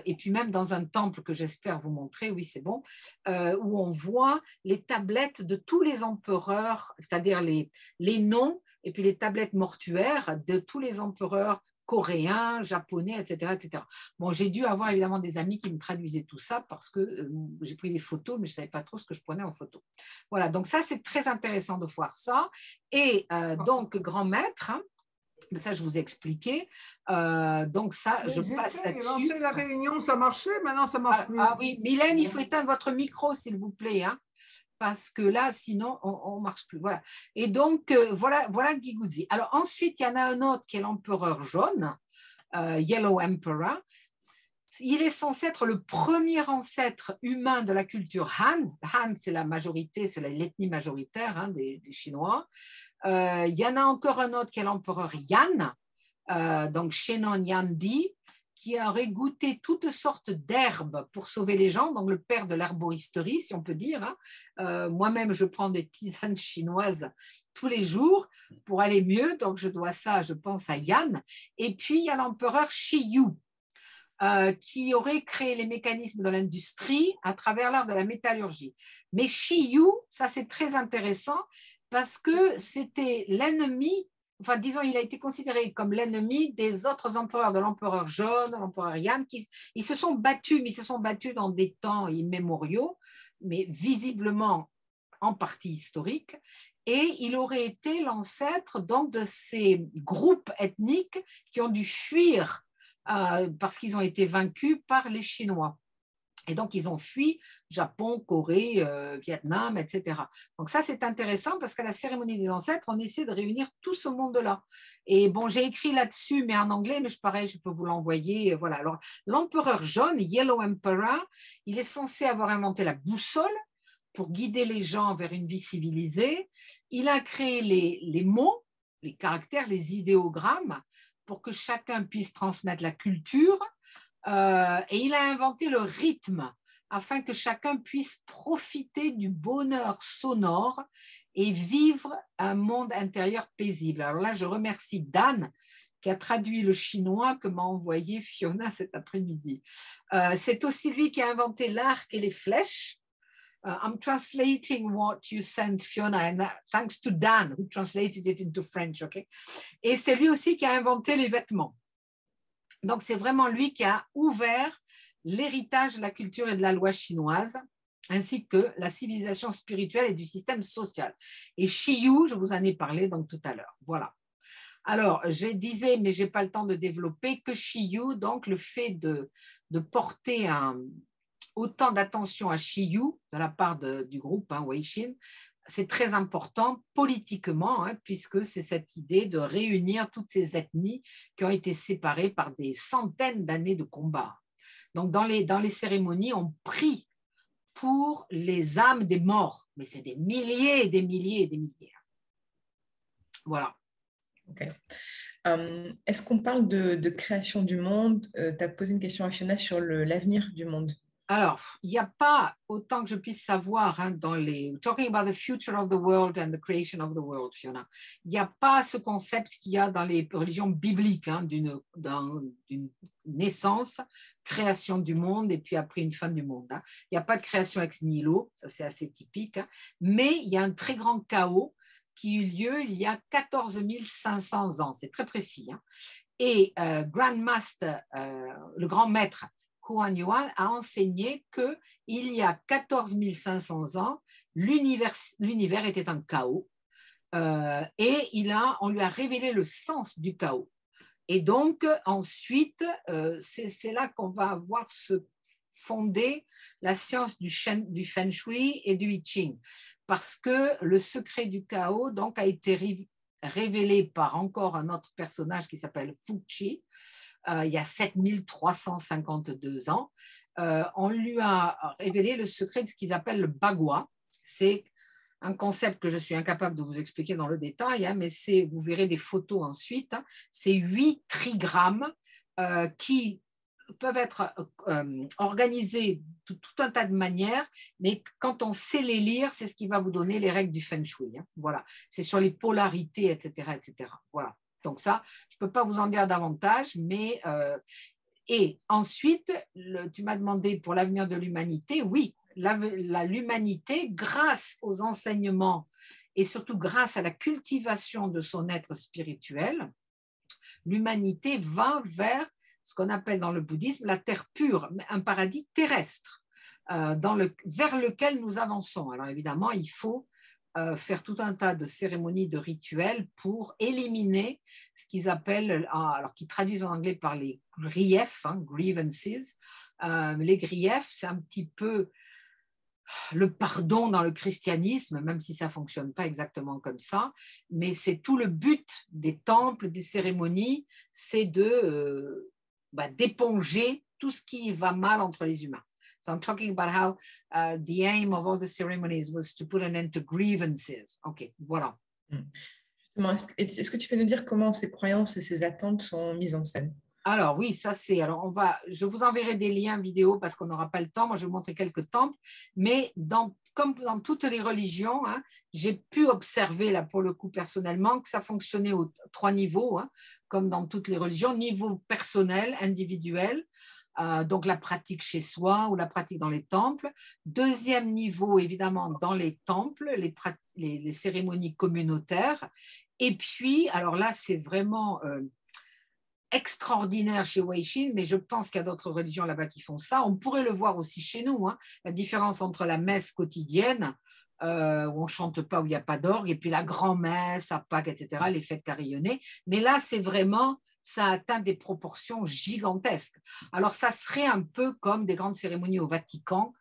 et puis même dans un temple que j'espère vous montrer, oui c'est bon, où on voit les tablettes de tous les empereurs, c'est-à-dire les noms, et puis les tablettes mortuaires de tous les empereurs coréens, japonais, etc., etc. Bon, j'ai dû avoir évidemment des amis qui me traduisaient tout ça parce que j'ai pris des photos, mais je ne savais pas trop ce que je prenais en photo. Voilà, donc ça, c'est très intéressant de voir ça. Et donc, grand maître, hein, ça, je vous ai expliqué. Donc ça, je passe là-dessus. Lancé la réunion, ça marchait, maintenant ça marche plus. Ah oui, Mylène, il faut éteindre votre micro, s'il vous plaît, hein, parce que là, sinon, on ne marche plus. Voilà. Et donc, voilà Guigou-Zi. Alors ensuite, il y en a un autre qui est l'empereur jaune, Yellow Emperor. Il est censé être le premier ancêtre humain de la culture Han. Han, c'est la majorité, c'est l'ethnie majoritaire, hein, des Chinois. Il y en a encore un autre qui est l'empereur Yan, donc Shenon Yandi, qui aurait goûté toutes sortes d'herbes pour sauver les gens, donc le père de l'herboristerie, si on peut dire. Hein. Moi-même, je prends des tisanes chinoises tous les jours pour aller mieux, donc je dois ça, je pense, à Yan. Et puis, il y a l'empereur Shiyu, qui aurait créé les mécanismes de l'industrie à travers l'art de la métallurgie. Mais Shiyu, ça c'est très intéressant parce que c'était l'ennemi, enfin disons, il a été considéré comme l'ennemi des autres empereurs, de l'empereur jaune, de l'empereur Yan, ils se sont battus, mais ils se sont battus dans des temps immémoriaux, mais visiblement en partie historiques, et il aurait été l'ancêtre donc de ces groupes ethniques qui ont dû fuir parce qu'ils ont été vaincus par les Chinois. Et donc, ils ont fui Japon, Corée, Vietnam, etc. Donc ça, c'est intéressant parce qu'à la cérémonie des ancêtres, on essaie de réunir tout ce monde-là. Et bon, j'ai écrit là-dessus, mais en anglais, mais pareil, je peux vous l'envoyer. Voilà. Alors, l'empereur jaune, Yellow Emperor, il est censé avoir inventé la boussole pour guider les gens vers une vie civilisée. Il a créé les mots, les caractères, les idéogrammes, pour que chacun puisse transmettre la culture. Et il a inventé le rythme afin que chacun puisse profiter du bonheur sonore et vivre un monde intérieur paisible. Alors là, je remercie Dan qui a traduit le chinois que m'a envoyé Fiona cet après-midi. C'est aussi lui qui a inventé l'arc et les flèches. I'm translating what you sent, Fiona, and thanks to Dan, who translated it into French, okay? Et c'est lui aussi qui a inventé les vêtements. Donc, c'est vraiment lui qui a ouvert l'héritage de la culture et de la loi chinoise, ainsi que la civilisation spirituelle et du système social. Et Shiyu, je vous en ai parlé donc tout à l'heure. Voilà. Alors, je disais, mais je n'ai pas le temps de développer, que Shiyu, donc le fait de porter autant d'attention à Shiyu de la part du groupe Weixin, c'est très important politiquement, puisque c'est cette idée de réunir toutes ces ethnies qui ont été séparées par des centaines d'années de combat. Donc, dans les cérémonies, on prie pour les âmes des morts, mais c'est des milliers et des milliers et des milliers. Voilà. Ok. Est-ce qu'on parle de création du monde? Tu as posé une question à Fiona sur l'avenir du monde. Alors, il n'y a pas, autant que je puisse savoir, dans les talking about the future of the world and the creation of the world, Fiona, il n'y a pas ce concept qu'il y a dans les religions bibliques, d'une naissance, création du monde et puis après une fin du monde. Il n'y a pas de création ex nihilo, ça c'est assez typique, mais il y a un très grand chaos qui eut lieu il y a 14 500 ans, c'est très précis. Et Grand Master, le grand maître, Huan Yuan, a enseigné qu'il y a 14 500 ans, l'univers était un chaos et on lui a révélé le sens du chaos. Et donc, ensuite, c'est là qu'on va voir se fonder la science du Feng Shui et du I Ching, parce que le secret du chaos donc, a été révélé par encore un autre personnage qui s'appelle Fu Qi, il y a 7352 ans. On lui a révélé le secret de ce qu'ils appellent le bagua. C'est un concept que je suis incapable de vous expliquer dans le détail, mais vous verrez des photos ensuite. C'est 8 trigrammes qui peuvent être organisés de tout un tas de manières, mais quand on sait les lire, c'est ce qui va vous donner les règles du Feng Shui. Voilà, c'est sur les polarités, etc., etc. Voilà. Donc ça, je ne peux pas vous en dire davantage, mais et ensuite, tu m'as demandé pour l'avenir de l'humanité. Oui, l'humanité, grâce aux enseignements et surtout grâce à la cultivation de son être spirituel, l'humanité va vers ce qu'on appelle dans le bouddhisme la terre pure, un paradis terrestre, vers lequel nous avançons. Alors évidemment, il faut faire tout un tas de cérémonies, de rituels pour éliminer ce qu'ils appellent, alors qu'ils traduisent en anglais par les griefs, grievances. Les griefs, c'est un petit peu le pardon dans le christianisme, même si ça ne fonctionne pas exactement comme ça, mais c'est tout le but des temples, des cérémonies, c'est d'éponger tout ce qui va mal entre les humains. So I'm talking about how the aim of all the ceremonies was to put an end to grievances. OK, voilà. Justement, est-ce que tu peux nous dire comment ces croyances et ces attentes sont mises en scène? Alors oui, ça c'est. Alors je vous enverrai des liens vidéo parce qu'on n'aura pas le temps. Moi, je vais vous montrer quelques temples, mais comme dans toutes les religions, j'ai pu observer là pour le coup personnellement que ça fonctionnait aux 3 niveaux, comme dans toutes les religions, niveau personnel, individuel. Donc la pratique chez soi ou la pratique dans les temples. Deuxième niveau, évidemment, dans les temples, les cérémonies communautaires. Et puis, alors là, c'est vraiment extraordinaire chez Weixin, mais je pense qu'il y a d'autres religions là-bas qui font ça. On pourrait le voir aussi chez nous, la différence entre la messe quotidienne, où on ne chante pas, où il n'y a pas d'orgue, et puis la grand-messe à Pâques, etc., les fêtes carillonnées. Mais là, c'est vraiment... ça atteint des proportions gigantesques. Alors, ça serait un peu comme des grandes cérémonies au Vatican,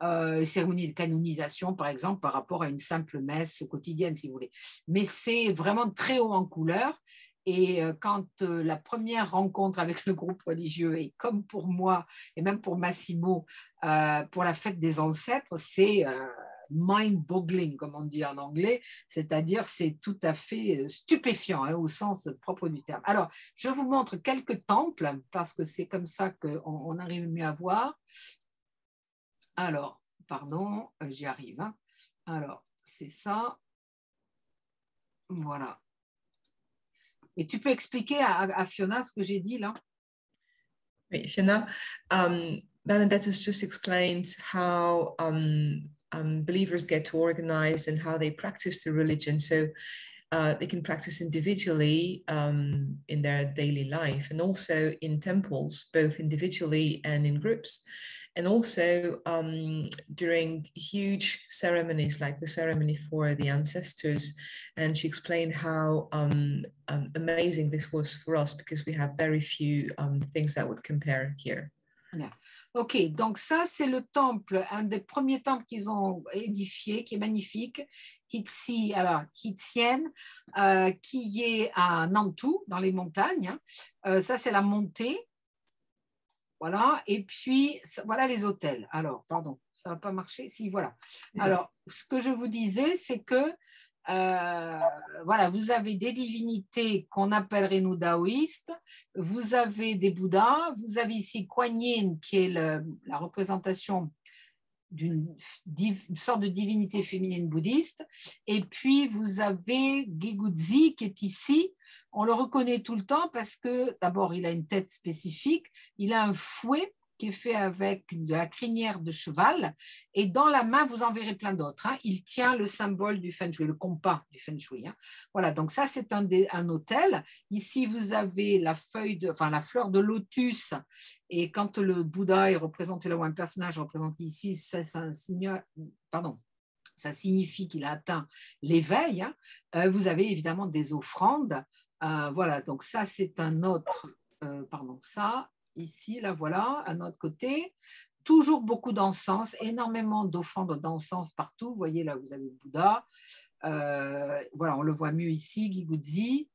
les cérémonies de canonisation, par exemple, par rapport à une simple messe quotidienne, si vous voulez. Mais c'est vraiment très haut en couleur. Et quand la première rencontre avec le groupe religieux, et comme pour moi, et même pour Massimo, pour la fête des ancêtres, c'est... mind-boggling, comme on dit en anglais, c'est-à-dire c'est tout à fait stupéfiant au sens propre du terme. Alors, je vous montre quelques temples parce que c'est comme ça qu'on arrive mieux à voir. Alors, pardon, j'y arrive. Hein. Alors, c'est ça. Voilà. Et tu peux expliquer à Fiona ce que j'ai dit là? Oui, Fiona, Bernadette has just explained how believers get organized and how they practice the religion. So they can practice individually in their daily life and also in temples, both individually and in groups. And also during huge ceremonies like the ceremony for the ancestors. And she explained how amazing this was for us because we have very few things that would compare here. Ok, donc ça c'est le temple, un des premiers temples qu'ils ont édifié, qui est magnifique, Hitien, qui est à Nantou, dans les montagnes. Ça c'est la montée. Voilà, et puis voilà les hôtels. Alors, pardon, ça ne va pas marcher. Si, voilà. Alors, ce que je vous disais, c'est que voilà, vous avez des divinités qu'on appellerait nous taoïstes, vous avez des Bouddhas, vous avez ici Kuan Yin qui est la représentation d'une sorte de divinité féminine bouddhiste, et puis vous avez Giguzi qui est ici. On le reconnaît tout le temps parce que d'abord il a une tête spécifique, il a un fouet qui est fait avec de la crinière de cheval, et dans la main vous en verrez plein d'autres. Hein. Il tient le symbole du Feng Shui, le compas du Feng Shui. Hein. Voilà, donc ça c'est un hôtel. Ici vous avez la fleur de lotus, et quand le Bouddha est représenté là ou un personnage représenté ici, ça signifie qu'il a atteint l'éveil. Hein. Vous avez évidemment des offrandes. Voilà, donc ça c'est un autre, ça, ici, là voilà, un autre côté. Toujours beaucoup d'encens, énormément d'offrandes d'encens partout. Vous voyez là, vous avez le Bouddha. Voilà, on le voit mieux ici, Giguzi.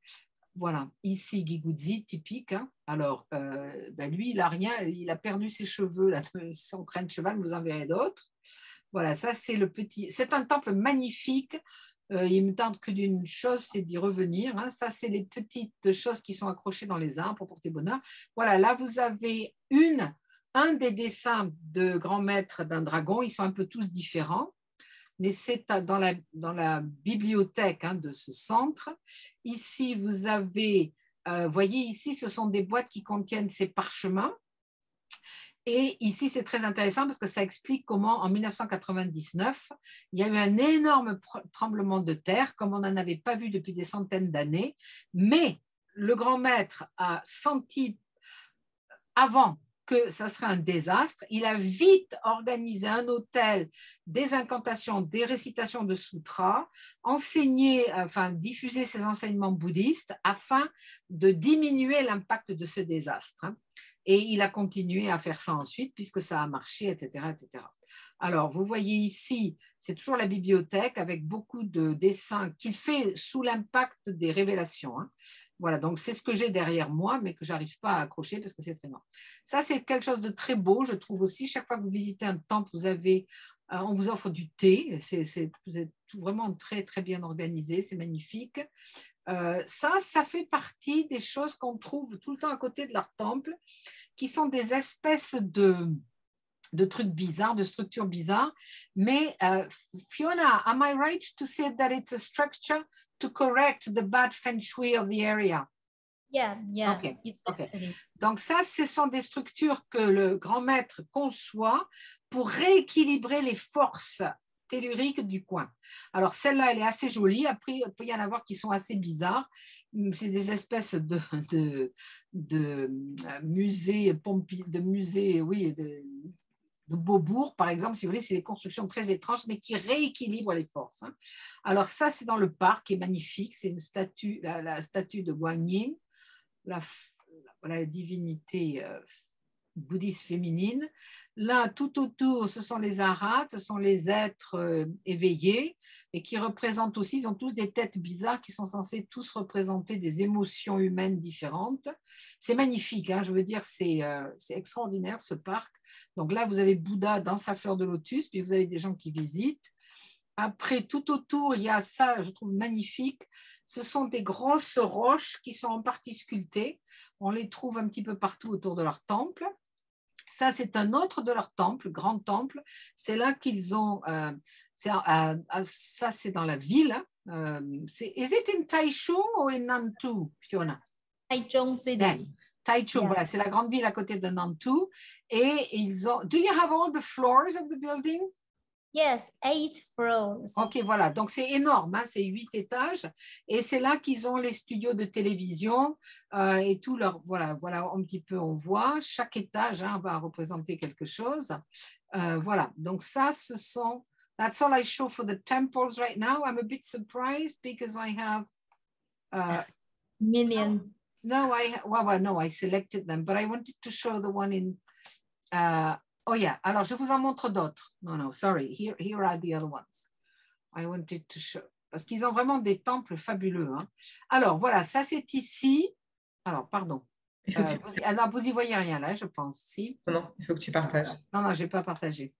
Voilà, ici Giguzi, typique. Hein. Alors, lui, il a rien, il a perdu ses cheveux, là, son crâne de cheval, vous en verrez d'autres. Voilà, ça c'est c'est un temple magnifique. Il me tente que d'une chose, c'est d'y revenir. Hein. Ça, c'est les petites choses qui sont accrochées dans les arbres pour porter bonheur. Voilà, là, vous avez un des dessins de grand maître d'un dragon. Ils sont un peu tous différents, mais c'est dans la bibliothèque de ce centre. Ici, vous avez, voyez ici, ce sont des boîtes qui contiennent ces parchemins. Et ici, c'est très intéressant parce que ça explique comment, en 1999, il y a eu un énorme tremblement de terre, comme on n'en avait pas vu depuis des centaines d'années. Mais le grand maître a senti, avant que ça serait un désastre, il a vite organisé un hôtel, des incantations, des récitations de sutras, diffuser ses enseignements bouddhistes afin de diminuer l'impact de ce désastre. Hein. Et il a continué à faire ça ensuite, puisque ça a marché, etc., etc. Alors, vous voyez ici, c'est toujours la bibliothèque avec beaucoup de dessins qu'il fait sous l'impact des révélations. Hein. Voilà, donc c'est ce que j'ai derrière moi, mais que je n'arrive pas à accrocher parce que c'est très noir. Ça, c'est quelque chose de très beau, je trouve aussi. Chaque fois que vous visitez un temple, on vous offre du thé. Vous êtes vraiment très, très bien organisé, c'est magnifique. Ça fait partie des choses qu'on trouve tout le temps à côté de leur temple, qui sont des espèces de trucs bizarres, de structures bizarres. Mais Fiona, am I right to say that it's a structure to correct the bad feng shui of the area? Yeah. Okay. Donc ça, ce sont des structures que le grand maître conçoit pour rééquilibrer les forces telluriques du coin. Alors celle-là, elle est assez jolie. Après, il peut y en avoir qui sont assez bizarres. C'est des espèces de musées, de Beaubourg, par exemple, si vous voulez, c'est des constructions très étranges, mais qui rééquilibrent les forces. Hein. Alors ça, c'est dans le parc, qui est magnifique. C'est une statue, la statue de Guan Yin, la divinité bouddhiste féminine. Là, tout autour, ce sont les arhats, ce sont les êtres éveillés, et qui représentent aussi, ils ont tous des têtes bizarres qui sont censés tous représenter des émotions humaines différentes. C'est magnifique, hein, je veux dire, c'est extraordinaire ce parc. Donc là, vous avez Bouddha dans sa fleur de lotus, puis vous avez des gens qui visitent. Après, tout autour, il y a ça, je trouve magnifique. Ce sont des grosses roches qui sont en partie sculptées. On les trouve un petit peu partout autour de leur temple. Ça, c'est un autre de leurs temples, grand temple. C'est là qu'ils ont, ça c'est dans la ville. Is it in Taichung ou in Nantou, Fiona? Taichung City. Yeah. Taichung, Yeah. voilà, c'est la grande ville à côté de Nantou. Et ils ont, do you have all the floors of the building? Yes, 8 floors. Ok, voilà, donc c'est énorme, hein, c'est 8 étages. Et c'est là qu'ils ont les studios de télévision et tout leur, voilà, un petit peu, on voit, chaque étage hein, va représenter quelque chose. Voilà, donc ça, ce sont, that's all I show for the temples right now. I'm a bit surprised because I have Million. No, I selected them, but I wanted to show the one in. Oh yeah. Alors je vous en montre d'autres. No, sorry. Here are the other ones. I wanted to show parce qu'ils ont vraiment des temples fabuleux. Hein. Alors voilà, ça c'est ici. Alors pardon. Alors vous y voyez rien là, je pense. Si. Non, il faut que tu partages. Non, je n'ai pas partagé.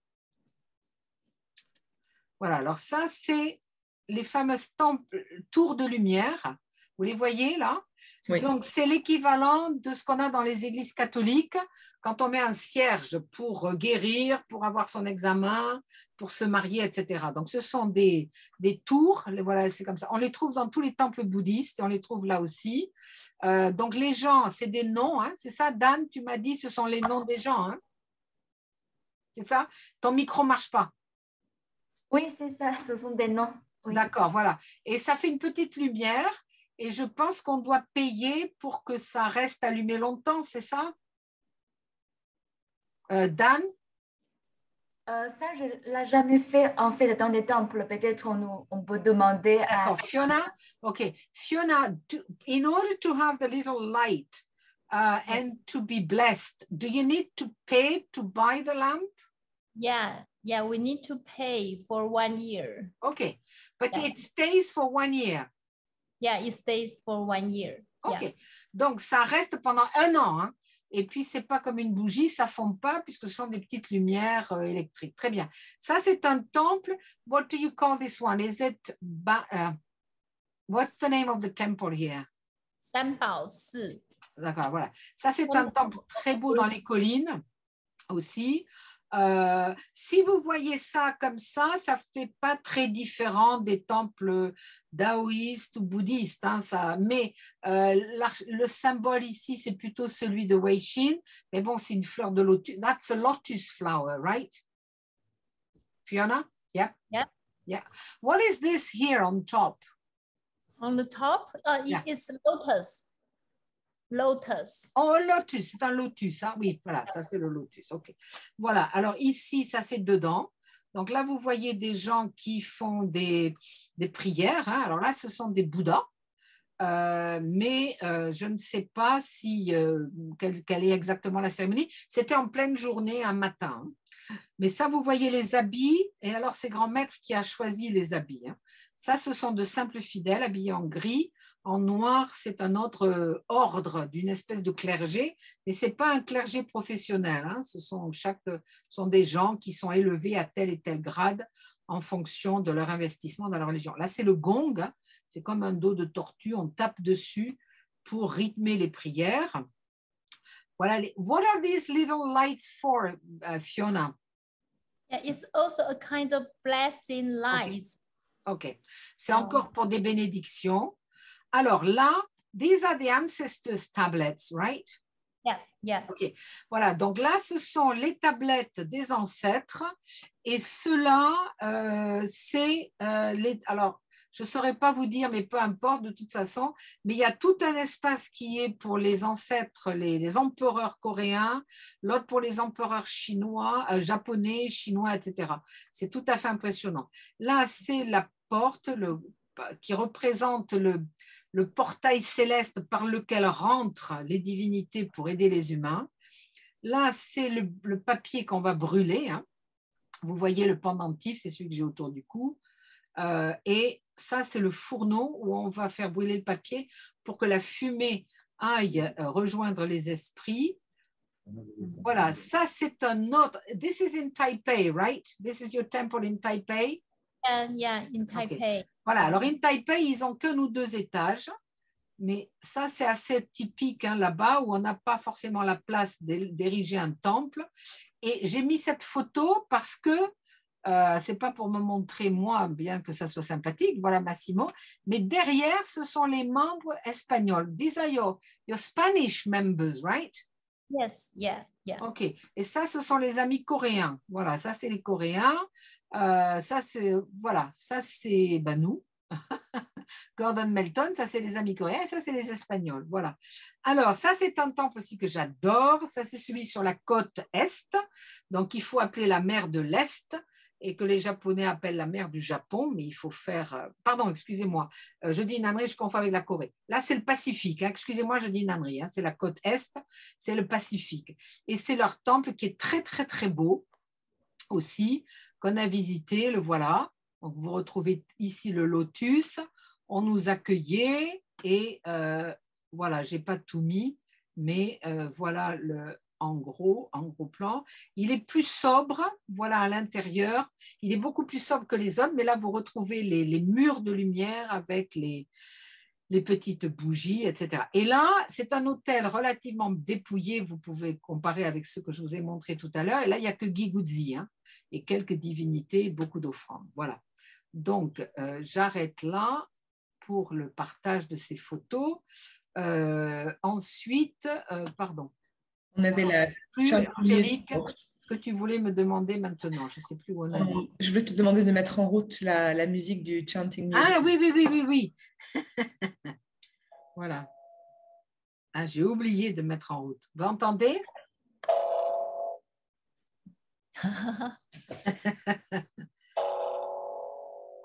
Voilà. Alors ça c'est les fameuses tours de lumière. Vous les voyez là? Oui. Donc, c'est l'équivalent de ce qu'on a dans les églises catholiques quand on met un cierge pour guérir, pour avoir son examen, pour se marier, etc. Donc, ce sont des tours. Voilà, c'est comme ça. On les trouve dans tous les temples bouddhistes. On les trouve là aussi. Donc, les gens, c'est des noms. Hein, c'est ça, Dan, tu m'as dit, ce sont les noms des gens. Hein, c'est ça? Ton micro ne marche pas. Oui, c'est ça. Ce sont des noms. Oui. D'accord, voilà. Et ça fait une petite lumière. Et je pense qu'on doit payer pour que ça reste allumé longtemps, c'est ça? Dan? Ça, je ne l'ai jamais fait en fait dans des temples. Peut-être on peut demander à... D'accord, Fiona? OK. Fiona, in order to have the little light and to be blessed, do you need to pay to buy the lamp? Yeah, we need to pay for 1 year. OK. But Yeah. it stays for 1 year. Yeah, it stays for 1 year. OK. Yeah. Donc, ça reste pendant 1 an. Hein? Et puis, ce n'est pas comme une bougie, ça ne fond pas puisque ce sont des petites lumières électriques. Très bien. Ça, c'est un temple. What do you call this one? Is it, what's the name of the temple here? 三宝寺. D'accord, voilà. Ça, c'est un temple très beau dans les collines aussi. Si vous voyez ça comme ça ne fait pas très différent des temples taoïstes ou bouddhistes. Hein, ça, mais le symbole ici, c'est plutôt celui de Weishin. Mais bon, c'est une fleur de lotus. That's a lotus flower, right? Fiona? Yeah? Yeah. Yeah. What is this here on top? On the top, Yeah. it's lotus. Lotus. Oh, lotus, c'est un lotus. Hein? Oui, voilà, ça c'est le lotus. OK. Voilà, alors ici, ça c'est dedans. Donc là, vous voyez des gens qui font des prières. Hein? Alors là, ce sont des Bouddhas. Mais je ne sais pas si, quelle est exactement la cérémonie. C'était en pleine journée, un matin. Mais ça, vous voyez les habits. Et alors, c'est grand maître qui a choisi les habits. Hein? Ça, ce sont de simples fidèles habillés en gris. En noir, c'est un autre ordre d'une espèce de clergé, mais ce n'est pas un clergé professionnel. Hein. Ce sont des gens qui sont élevés à tel et tel grade en fonction de leur investissement dans la religion. Là, c'est le gong. Hein. C'est comme un dos de tortue. On tape dessus pour rythmer les prières. Voilà. What are these little lights for, Fiona? Yeah, it's also a kind of blessing lights. OK. C'est encore pour des bénédictions. Alors là, these are the ancestors' tablets, right? Yeah. OK. Voilà, donc là, ce sont les tablettes des ancêtres et cela, c'est alors, je ne saurais pas vous dire, mais peu importe de toute façon, mais il y a tout un espace qui est pour les ancêtres, les empereurs coréens, l'autre pour les empereurs chinois, japonais, chinois, etc. C'est tout à fait impressionnant. Là, c'est la porte qui représente le portail céleste par lequel rentrent les divinités pour aider les humains. Là, c'est le papier qu'on va brûler. Hein. Vous voyez le pendentif, c'est celui que j'ai autour du cou. Et ça, c'est le fourneau où on va faire brûler le papier pour que la fumée aille rejoindre les esprits. Voilà, ça, c'est un autre. This is in Taipei, right? This is your temple in Taipei? Yeah, in Taipei. Okay. Voilà, alors in Taipei, ils n'ont qu'un ou 2 étages, mais ça, c'est assez typique hein, là-bas où on n'a pas forcément la place d'ériger un temple. Et j'ai mis cette photo parce que c'est pas pour me montrer moi, bien que ça soit sympathique, voilà Massimo, mais derrière, ce sont les membres espagnols. These are your Spanish members, right? Yes, yeah, yeah. OK. Et ça, ce sont les amis coréens. Voilà, ça, c'est les Coréens. Ça, c'est, voilà, ça, c'est ben, nous. Gordon Melton, ça, c'est les amis coréens. Et ça, c'est les Espagnols. Voilà. Alors, ça, c'est un temple aussi que j'adore. Ça, c'est celui sur la côte Est. Donc, il faut appeler la mer de l'Est et que les Japonais appellent la mer du Japon, mais il faut faire… pardon, excusez-moi, je dis une ânerie, je confonds avec la Corée. Là, c'est le Pacifique. Hein. Excusez-moi, je dis une ânerie. Hein. C'est la côte Est, c'est le Pacifique. Et c'est leur temple qui est très, très, très beau aussi, qu'on a visité, le voilà. Donc, vous retrouvez ici le lotus. On nous accueillait et voilà, je n'ai pas tout mis, mais voilà en gros plan. Il est plus sobre, voilà à l'intérieur. Il est beaucoup plus sobre que les autres, mais là, vous retrouvez les murs de lumière avec les petites bougies, etc. Et là, c'est un hôtel relativement dépouillé. Vous pouvez comparer avec ce que je vous ai montré tout à l'heure. Et là, il n'y a que Guiguzzi hein, et quelques divinités, beaucoup d'offrandes. Voilà. Donc, j'arrête là pour le partage de ces photos. Ensuite, pardon. On avait la Angélique, que tu voulais me demander maintenant. Je ne sais plus où on est. Je voulais te demander de mettre en route la musique du Chanting Music. Ah oui. Voilà. Ah, j'ai oublié de mettre en route. Vous entendez?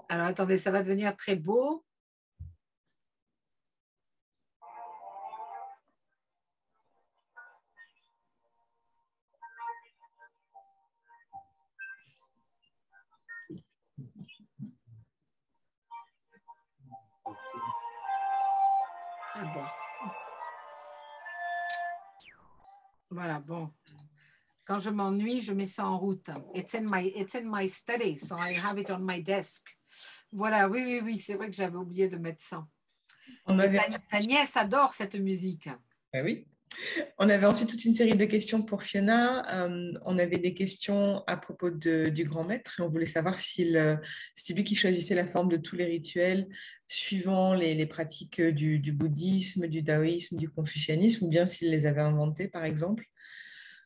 Alors, attendez, ça va devenir très beau. Ah bon. Voilà, bon. Quand je m'ennuie, je mets ça en route. It's in my study, so I have it on my desk. Voilà, oui, c'est vrai que j'avais oublié de mettre ça. Ta nièce adore cette musique. Ah oui. On avait ensuite toute une série de questions pour Fiona. On avait des questions à propos du grand maître et on voulait savoir si c'est lui qui choisissait la forme de tous les rituels suivant les pratiques du bouddhisme, du taoïsme, du confucianisme ou bien s'il les avait inventés, par exemple.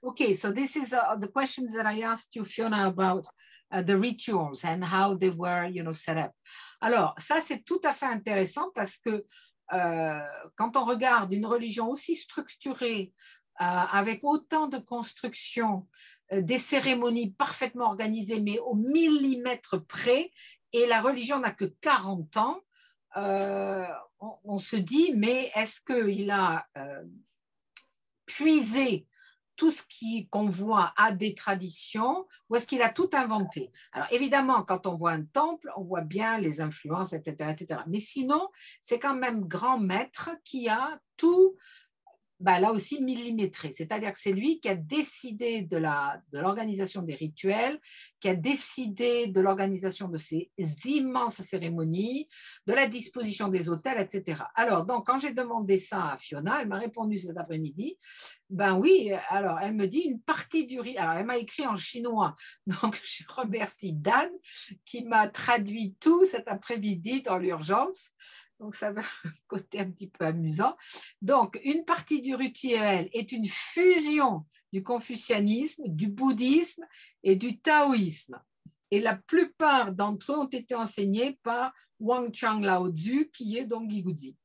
Okay, so this is the questions that I asked you, Fiona, about the rituals and how they were, set up. Alors, ça, c'est tout à fait intéressant parce que quand on regarde une religion aussi structurée, avec autant de constructions, des cérémonies parfaitement organisées, mais au millimètre près, et la religion n'a que 40 ans, on se dit, mais est-ce qu'il a puisé tout ce qu'on voit à des traditions ou est-ce qu'il a tout inventé? Alors évidemment, quand on voit un temple, on voit bien les influences, etc., etc. Mais sinon, c'est quand même grand maître qui a tout, là aussi millimétré. C'est-à-dire que c'est lui qui a décidé de l'organisation des rituels, qui a décidé de l'organisation de ces immenses cérémonies, de la disposition des hôtels, etc. Alors, donc, quand j'ai demandé ça à Fiona, elle m'a répondu cet après-midi, ben oui, alors elle me dit une partie du rituel. Alors, elle m'a écrit en chinois, donc je remercie Dan qui m'a traduit tout cet après-midi dans l'urgence. Donc, ça va un côté un petit peu amusant. Donc, une partie du rituel est une fusion du confucianisme, du bouddhisme et du taoïsme. Et la plupart d'entre eux ont été enseignés par Wang Chang Lao Tzu, qui est donc Guiguzzi.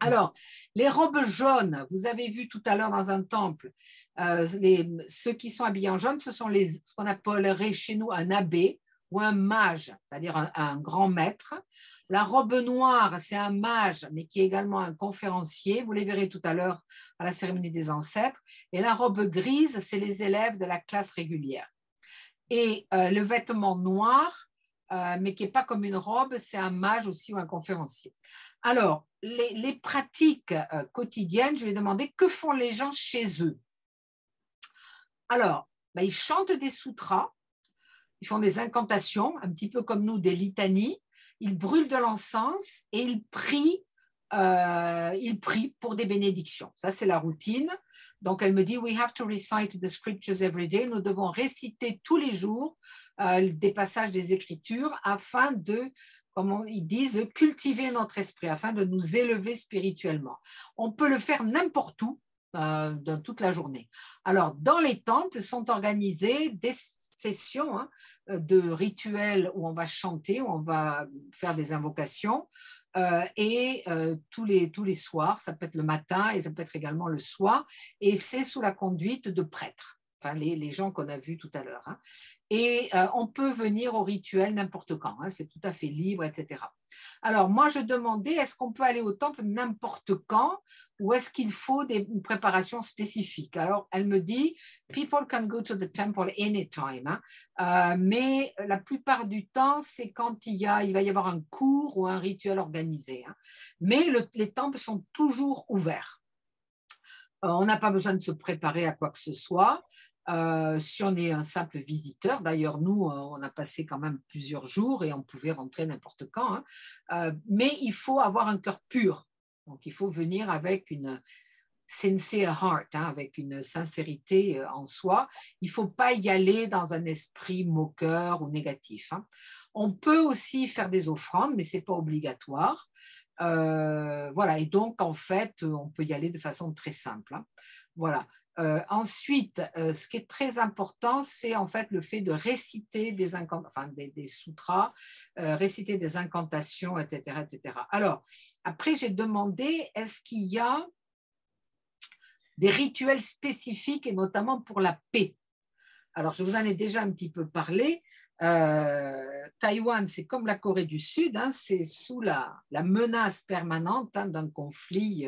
Alors, les robes jaunes, vous avez vu tout à l'heure dans un temple, ceux qui sont habillés en jaune, ce sont ce qu'on appellerait chez nous un abbé ou un mage, c'est-à-dire un grand maître. La robe noire, c'est un mage, mais qui est également un conférencier. Vous les verrez tout à l'heure à la cérémonie des ancêtres. Et la robe grise, c'est les élèves de la classe régulière. Et le vêtement noir, mais qui n'est pas comme une robe, c'est un mage aussi ou un conférencier. Alors, les pratiques quotidiennes, je vais demander que font les gens chez eux. Alors, ils chantent des sutras, ils font des incantations, un petit peu comme nous, des litanies. Ils brûlent de l'encens et ils prient ils prient pour des bénédictions. Ça, c'est la routine. Donc, elle me dit, we have to recite the scriptures every day. Nous devons réciter tous les jours des passages des Écritures afin de, comme ils disent, cultiver notre esprit, afin de nous élever spirituellement. On peut le faire n'importe où, dans toute la journée. Alors, dans les temples sont organisées des sessions de rituels où on va chanter, où on va faire des invocations. Tous les soirs, ça peut être le matin et ça peut être également le soir, et c'est sous la conduite de prêtres, enfin les gens qu'on a vus tout à l'heure. Et on peut venir au rituel n'importe quand, c'est tout à fait libre, etc. Alors moi je demandais, est-ce qu'on peut aller au temple n'importe quand ou est-ce qu'il faut une préparation spécifique? Alors elle me dit, people can go to the temple anytime, mais la plupart du temps c'est quand il va y avoir un cours ou un rituel organisé. Mais les temples sont toujours ouverts. On n'a pas besoin de se préparer à quoi que ce soit. Si on est un simple visiteur, d'ailleurs nous on a passé quand même plusieurs jours et on pouvait rentrer n'importe quand, mais il faut avoir un cœur pur, donc il faut venir avec une sincere heart, avec une sincérité en soi. Il ne faut pas y aller dans un esprit moqueur ou négatif. On peut aussi faire des offrandes, mais ce n'est pas obligatoire. Voilà, et donc en fait on peut y aller de façon très simple. Voilà. Ensuite, ce qui est très important, c'est en fait le fait de réciter des sutras, réciter des incantations, etc., etc. Alors, après, j'ai demandé, est-ce qu'il y a des rituels spécifiques, et notamment pour la paix? Alors, je vous en ai déjà un petit peu parlé. Taïwan, c'est comme la Corée du Sud, c'est sous la menace permanente d'un conflit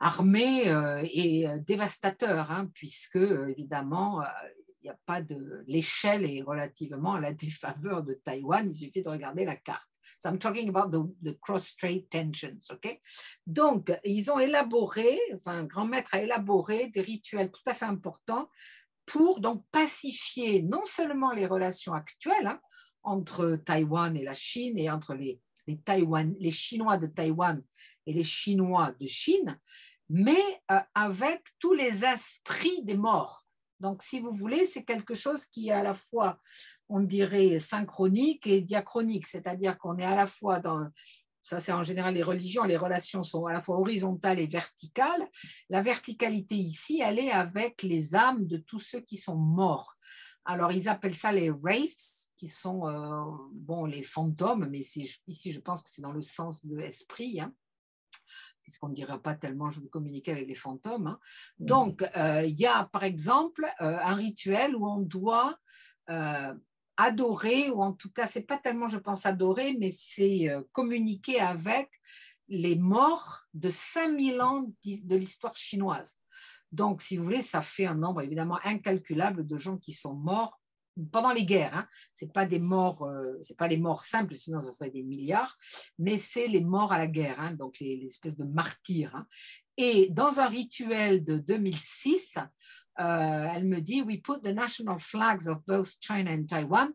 armé et dévastateur, puisque évidemment, il n'y a pas l'échelle est relativement à la défaveur de Taïwan, il suffit de regarder la carte. So I'm talking about the cross-strait tensions, ok? Donc, ils ont élaboré, un grand maître a élaboré des rituels tout à fait importants pour donc pacifier non seulement les relations actuelles entre Taïwan et la Chine et entre les Chinois de Taïwan et les Chinois de Chine, mais avec tous les esprits des morts. Donc, si vous voulez, c'est quelque chose qui est à la fois, on dirait, synchronique et diachronique, c'est-à-dire qu'on est à la fois dans, ça c'est en général les religions, les relations sont à la fois horizontales et verticales. La verticalité ici, elle est avec les âmes de tous ceux qui sont morts. Alors, ils appellent ça les wraiths, qui sont les fantômes, mais ici, je pense que c'est dans le sens de esprit, puisqu'on ne dirait pas tellement je veux communiquer avec les fantômes. Donc, il y a par exemple un rituel où on doit adorer, ou en tout cas, ce n'est pas tellement, je pense, adorer, mais c'est communiquer avec les morts de 5000 ans de l'histoire chinoise. Donc, si vous voulez, ça fait un nombre évidemment incalculable de gens qui sont morts pendant les guerres. C'est pas les morts simples, sinon ce serait des milliards, mais c'est les morts à la guerre, donc les espèces de martyrs. Et dans un rituel de 2006, elle me dit, we put the national flags of both China and Taiwan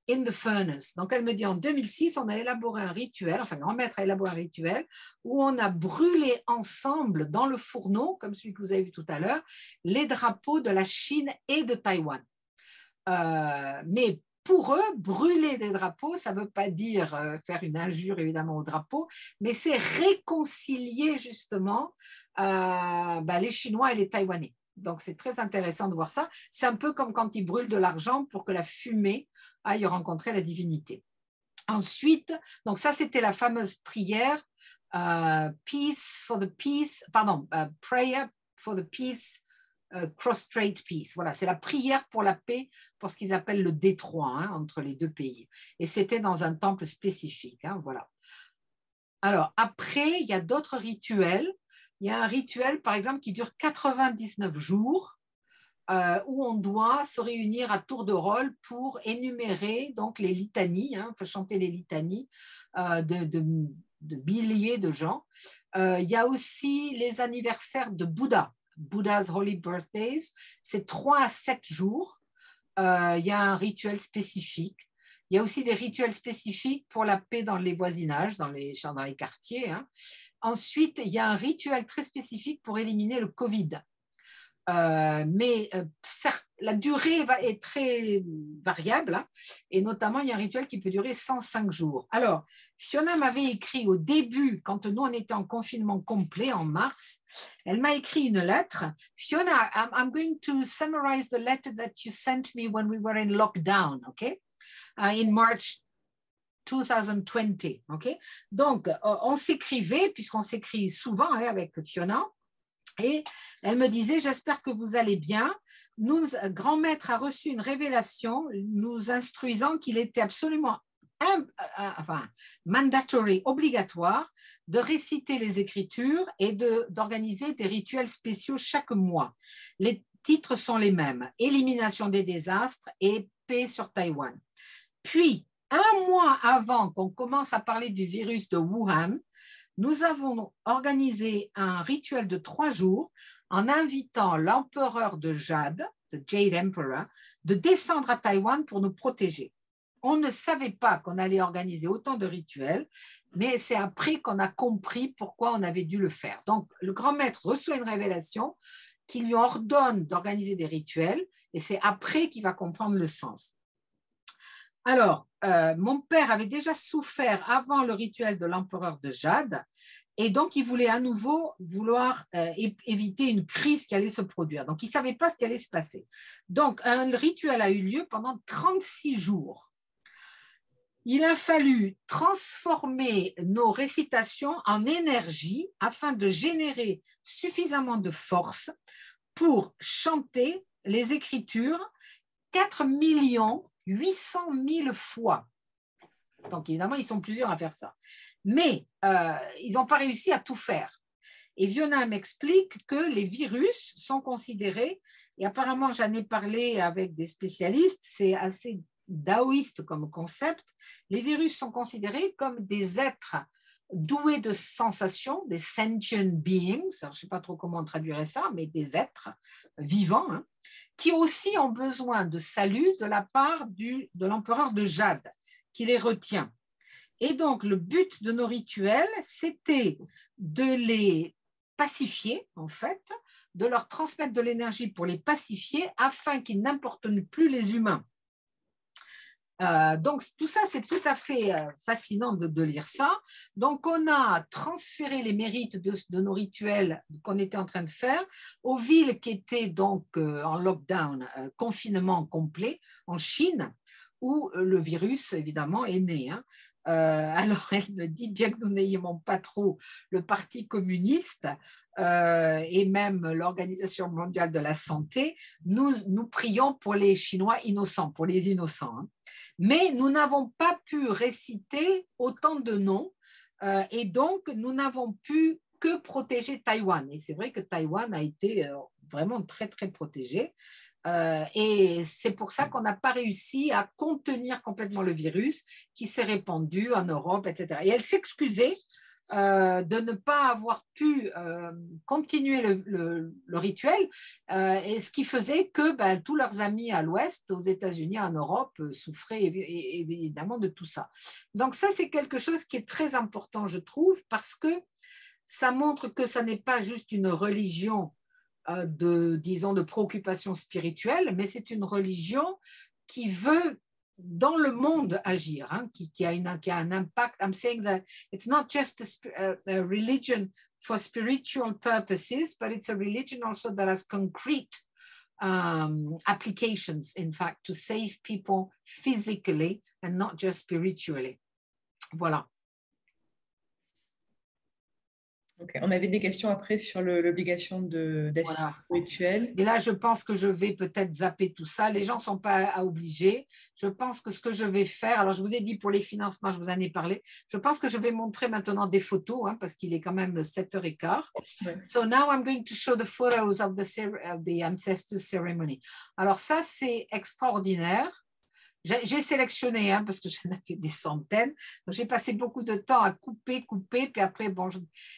in the furnace. Donc elle me dit, en 2006, on a élaboré un rituel, grand maître a élaboré un rituel où on a brûlé ensemble dans le fourneau, comme celui que vous avez vu tout à l'heure, les drapeaux de la Chine et de Taïwan. Mais pour eux, brûler des drapeaux, ça ne veut pas dire faire une injure évidemment au drapeau, mais c'est réconcilier justement les Chinois et les Taïwanais. Donc c'est très intéressant de voir ça. C'est un peu comme quand ils brûlent de l'argent pour que la fumée aille rencontrer la divinité. Ensuite, donc ça c'était la fameuse prière prayer for the peace. Cross-strait peace. Voilà, c'est la prière pour la paix, pour ce qu'ils appellent le détroit entre les deux pays. Et c'était dans un temple spécifique. Voilà. Alors, après, il y a d'autres rituels. Il y a un rituel, par exemple, qui dure 99 jours, où on doit se réunir à tour de rôle pour énumérer donc, les litanies. Il faut chanter les litanies de milliers de gens. Il y a aussi les anniversaires de Bouddha. Buddha's Holy Birthdays, c'est 3 à 7 jours. Il y a un rituel spécifique. Il y a aussi des rituels spécifiques pour la paix dans les voisinages, dans les quartiers. Hein. Ensuite, il y a un rituel très spécifique pour éliminer le Covid. Mais certes, la durée est très variable, hein, et notamment il y a un rituel qui peut durer 105 jours. Alors, Fiona m'avait écrit au début, quand nous on était en confinement complet en mars, elle m'a écrit une lettre. Fiona, I'm going to summarize the letter that you sent me when we were in lockdown, okay? In March 2020, ok? Donc, on s'écrivait, puisqu'on s'écrit souvent hein, avec Fiona. Et elle me disait, j'espère que vous allez bien. Grand maître a reçu une révélation nous instruisant qu'il était absolument mandatory, obligatoire, de réciter les Écritures et d'organiser des rituels spéciaux chaque mois. Les titres sont les mêmes, Élimination des désastres et Paix sur Taïwan. Puis, un mois avant qu'on commence à parler du virus de Wuhan, nous avons organisé un rituel de 3 jours en invitant l'empereur de Jade, the Jade Emperor, de descendre à Taïwan pour nous protéger. On ne savait pas qu'on allait organiser autant de rituels, mais c'est après qu'on a compris pourquoi on avait dû le faire. Donc, le grand maître reçoit une révélation qui lui ordonne d'organiser des rituels et c'est après qu'il va comprendre le sens. Alors, mon père avait déjà souffert avant le rituel de l'empereur de Jade et donc il voulait à nouveau éviter une crise qui allait se produire. Donc, il ne savait pas ce qui allait se passer. Donc, un rituel a eu lieu pendant 36 jours. Il a fallu transformer nos récitations en énergie afin de générer suffisamment de force pour chanter les Écritures 4 800 000 fois. Donc, évidemment, ils sont plusieurs à faire ça. Mais ils n'ont pas réussi à tout faire. Et Fiona m'explique que les virus sont considérés, et apparemment, j'en ai parlé avec des spécialistes, c'est assez taoïste comme concept, les virus sont considérés comme des êtres doués de sensations, des sentient beings, je ne sais pas trop comment on traduirait ça, mais des êtres vivants, hein, qui aussi ont besoin de salut de la part de l'empereur de Jade, qui les retient. Et donc, le but de nos rituels, c'était de les pacifier, en fait, de leur transmettre de l'énergie pour les pacifier afin qu'ils n'importunent plus les humains. Donc, tout ça, c'est tout à fait fascinant de lire ça. Donc, on a transféré les mérites de nos rituels qu'on était en train de faire aux villes qui étaient donc en lockdown, confinement complet, en Chine, où le virus, évidemment, est né. Hein. Alors, elle me dit, bien que nous n'ayons pas trop le Parti communiste et même l'Organisation mondiale de la santé, nous prions pour les Chinois innocents, pour les innocents. Hein. Mais nous n'avons pas pu réciter autant de noms et donc nous n'avons pu que protéger Taïwan. Et c'est vrai que Taïwan a été vraiment très, très protégé. Et c'est pour ça qu'on n'a pas réussi à contenir complètement le virus qui s'est répandu en Europe, etc. Et elle s'excusait de ne pas avoir pu continuer le rituel, et ce qui faisait que tous leurs amis à l'Ouest, aux États-Unis, en Europe, souffraient évidemment de tout ça. Donc ça, c'est quelque chose qui est très important, je trouve, parce que ça montre que ça n'est pas juste une religion de préoccupation spirituelle, mais c'est une religion qui veut dans le monde agir, hein, qui a un impact. I'm saying that it's not just a religion for spiritual purposes, but it's a religion also that has concrete applications, in fact, to save people physically and not just spiritually. Voilà. Okay. On avait des questions après sur l'obligation d'assistance spirituelle. Et là, je pense que je vais peut-être zapper tout ça. Les gens ne sont pas obligés. Je pense que ce que je vais faire, alors je vous ai dit pour les financements, je vous en ai parlé. Je pense que je vais montrer maintenant des photos, hein, parce qu'il est quand même 7h15. Ouais. So now I'm going to show the photos of the ancestor ceremony. Alors ça, c'est extraordinaire. J'ai sélectionné, hein, parce que j'en avais des centaines. Donc, j'ai passé beaucoup de temps à couper, puis après,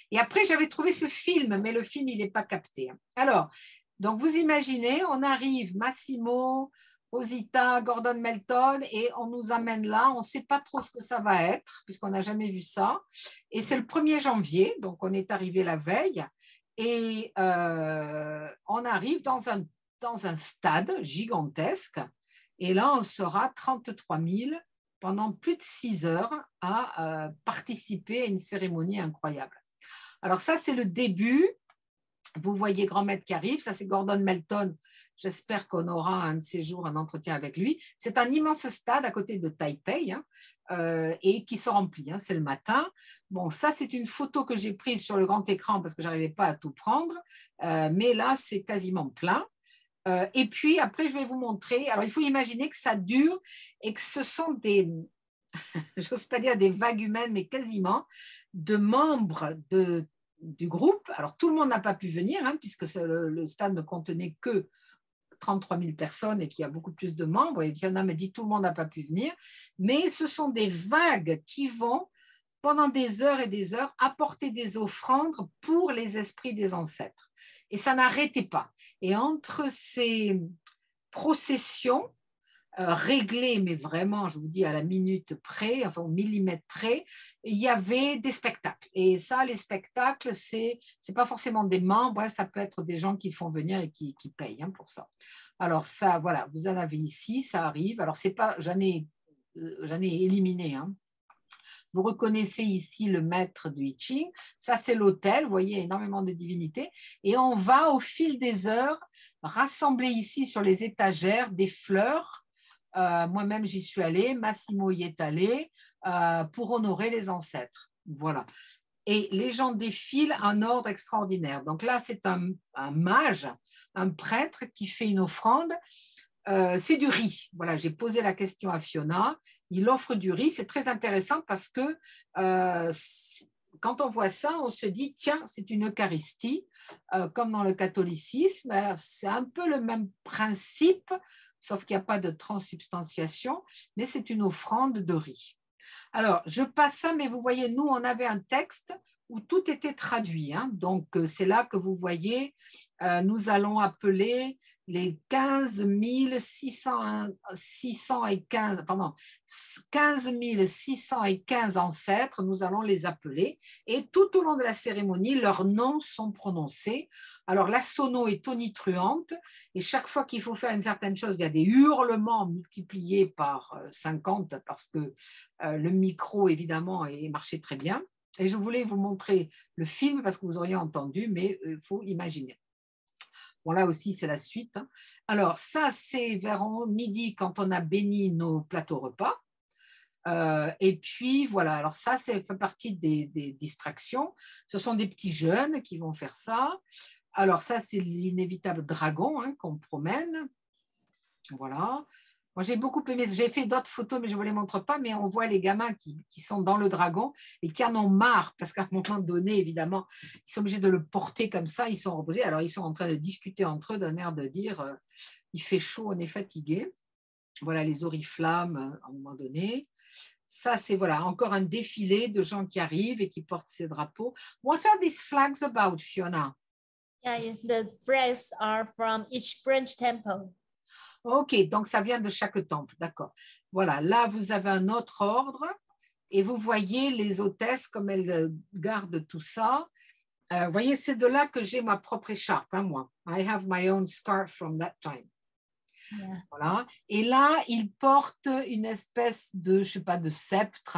et après, j'avais trouvé ce film, mais le film, il n'est pas capté. Alors, donc, vous imaginez, on arrive, Massimo, Osita, Gordon Melton, et on nous amène là. On ne sait pas trop ce que ça va être, puisqu'on n'a jamais vu ça. Et c'est le 1er janvier, donc on est arrivé la veille, et on arrive dans un stade gigantesque, et là, on sera 33 000 pendant plus de 6 heures à participer à une cérémonie incroyable. Alors ça, c'est le début. Vous voyez Grand Maître qui arrive, ça c'est Gordon Melton. J'espère qu'on aura un de ces jours un entretien avec lui. C'est un immense stade à côté de Taipei et qui se remplit, c'est le matin. Bon, ça c'est une photo que j'ai prise sur le grand écran parce que je n'arrivais pas à tout prendre, mais là c'est quasiment plein. Et puis après je vais vous montrer, alors il faut imaginer que ça dure et que ce sont des, j'ose pas dire des vagues humaines, mais quasiment, de membres du groupe. Alors tout le monde n'a pas pu venir puisque le stade ne contenait que 33 000 personnes et qu'il y a beaucoup plus de membres. Et Fiona me dit tout le monde n'a pas pu venir. Mais ce sont des vagues qui vont, pendant des heures et des heures, apporter des offrandes pour les esprits des ancêtres. Et ça n'arrêtait pas. Et entre ces processions réglées, mais vraiment, je vous dis, à la minute près, enfin au millimètre près, il y avait des spectacles. Et ça, les spectacles, c'est pas forcément des membres, ça peut être des gens qui font venir et qui payent pour ça. Alors ça, voilà, vous en avez ici, ça arrive. Alors c'est pas, j'en ai éliminé. Vous reconnaissez ici le maître du I Ching. Ça, c'est l'autel. Vous voyez, énormément de divinités. Et on va, au fil des heures, rassembler ici sur les étagères des fleurs. Moi-même, j'y suis allée. Massimo y est allé pour honorer les ancêtres. Voilà. Et les gens défilent en ordre extraordinaire. Donc là, c'est un mage, un prêtre qui fait une offrande. C'est du riz. Voilà, j'ai posé la question à Fiona. Il offre du riz. C'est très intéressant parce que quand on voit ça, on se dit, tiens, c'est une Eucharistie, comme dans le catholicisme. C'est un peu le même principe, sauf qu'il n'y a pas de transsubstantiation, mais c'est une offrande de riz. Alors, je passe ça, mais vous voyez, nous, on avait un texte où tout était traduit. Donc, c'est là que vous voyez, nous allons appeler les 15 615 ancêtres, nous allons les appeler. Et tout au long de la cérémonie, leurs noms sont prononcés. Alors, la sono est tonitruante et chaque fois qu'il faut faire une certaine chose, il y a des hurlements multipliés par 50 parce que le micro, évidemment, marchait très bien. Et je voulais vous montrer le film parce que vous auriez entendu, mais il faut imaginer. Bon, là aussi, c'est la suite. Alors, ça, c'est vers midi quand on a béni nos plateaux repas. Et puis, voilà. Alors, ça, ça fait partie des distractions. Ce sont des petits jeunes qui vont faire ça. Alors, ça, c'est l'inévitable dragon qu'on promène. Voilà. Moi, j'ai beaucoup aimé. J'ai fait d'autres photos, mais je ne vous les montre pas. Mais on voit les gamins qui sont dans le dragon et qui en ont marre parce qu'à un moment donné, évidemment, ils sont obligés de le porter comme ça. Ils sont reposés. Alors, ils sont en train de discuter entre eux d'un air de dire il fait chaud, on est fatigué. Voilà les oriflammes à un moment donné. Ça, c'est voilà, encore un défilé de gens qui arrivent et qui portent ces drapeaux. What are these flags about, Fiona? Yeah, the flags are from each branch temple. Ok, donc ça vient de chaque temple, d'accord. Voilà, là vous avez un autre ordre et vous voyez les hôtesses comme elles gardent tout ça. Vous voyez, c'est de là que j'ai ma propre écharpe, moi. I have my own scarf from that time. Yeah. Voilà. Et là, ils portent une espèce de, je sais pas, de sceptre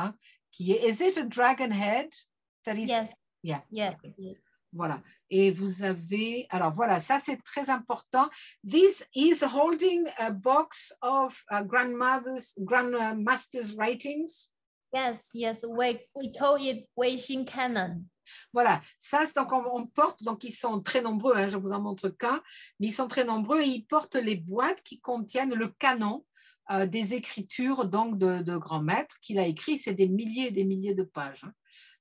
qui est. Is it a dragon head? That is, Yes. Yeah. Yeah. Okay. Yeah. Voilà. Et vous avez, alors voilà, ça c'est très important. This is holding a box of grandmaster's writings. Yes, yes. We call it Weixing Canon. Voilà, ça c'est donc on porte, donc ils sont très nombreux, je vous en montre qu'un, mais ils sont très nombreux et ils portent les boîtes qui contiennent le canon des écritures donc de grand maître qu'il a écrit, c'est des milliers et des milliers de pages.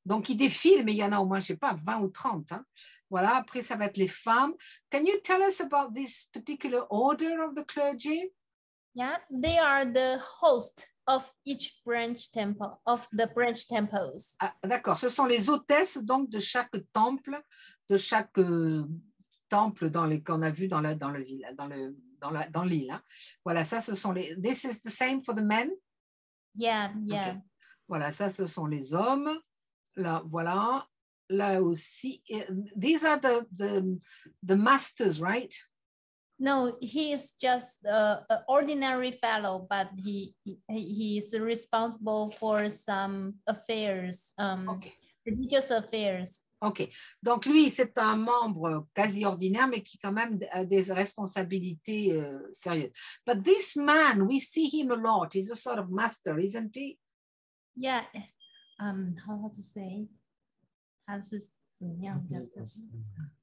Donc, ils défilent, mais il y en a au moins, je ne sais pas, 20 ou 30. Voilà, après, ça va être les femmes. Can you tell us about this particular order of the clergy? Yeah, they are the host of each branch temple, of the branch temples. Ah, d'accord, ce sont les hôtesses donc de chaque temple qu'on a vu dans le dans l'île. Hein. Voilà, ça, ce sont les... This is the same for the men? Yeah, yeah. Okay. Voilà, ça, ce sont les hommes. Là, voilà. Là aussi. These are the masters, right? No, he is just an ordinary fellow, but he is responsible for some affairs, Okay. religious affairs. OK. Donc, lui, c'est un membre quasi ordinaire, mais qui quand même a des responsabilités sérieuses. But this man, we see him a lot. He's a sort of master, isn't he? Yeah. How to say?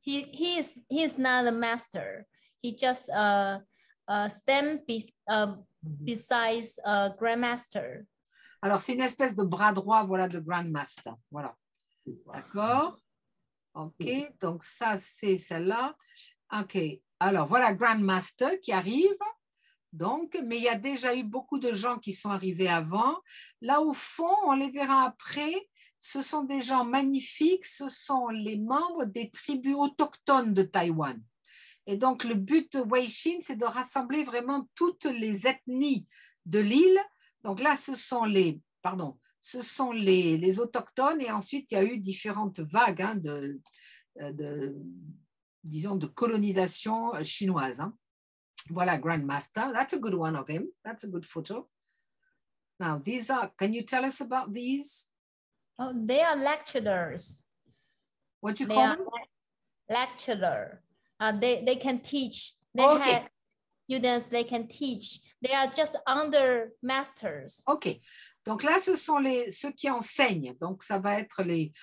He is not a master. He just stand besides a grandmaster. Alors, c'est une espèce de bras droit, voilà, de grandmaster. Voilà. D'accord. OK, donc ça, c'est celle-là. OK, alors voilà Grandmaster qui arrive. Donc, mais il y a déjà eu beaucoup de gens qui sont arrivés avant. Là, au fond, on les verra après. Ce sont des gens magnifiques. Ce sont les membres des tribus autochtones de Taïwan. Et donc, le but de Weixin, c'est de rassembler vraiment toutes les ethnies de l'île. Donc là, ce sont les autochtones, et ensuite il y a eu différentes vagues hein, disons de colonisation chinoise. Hein. Voilà, Grandmaster. That's a good one of him. That's a good photo. Now, these are, can you tell us about these? Oh, they are lecturers. What do you call them? Lecturer. They can teach. They have students, they can teach. They are just under masters. OK. Donc là, ce sont ceux qui enseignent. Donc, ça va être les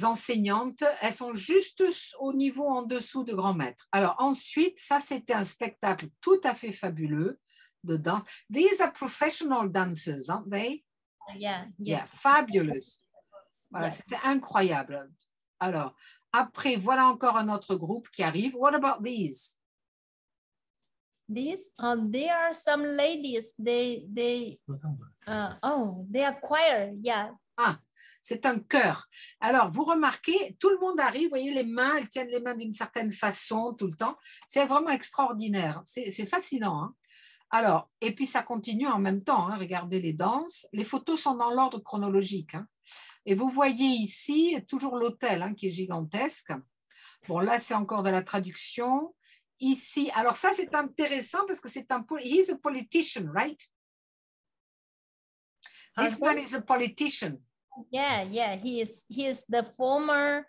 enseignantes. Elles sont juste au niveau en dessous de grand maître. Alors ensuite, ça, c'était un spectacle tout à fait fabuleux de danse. These are professional dancers, aren't they? Yeah, yes. Yeah, fabulous. Voilà, Yeah. c'était incroyable. Alors, après, voilà encore un autre groupe qui arrive. What about these? These there are some ladies. They are choir. Yeah. Ah, c'est un chœur. Alors, vous remarquez, tout le monde arrive, vous voyez les mains, elles tiennent les mains d'une certaine façon tout le temps. C'est vraiment extraordinaire. C'est fascinant. Hein. Alors, et puis ça continue en même temps. Hein. Regardez les danses. Les photos sont dans l'ordre chronologique. Hein. Et vous voyez ici toujours l'hôtel hein, qui est gigantesque. Bon, là, c'est encore de la traduction. Ici, alors ça, c'est intéressant parce que c'est he's a politician, right? This man is a politician. Yeah, yeah. He is the former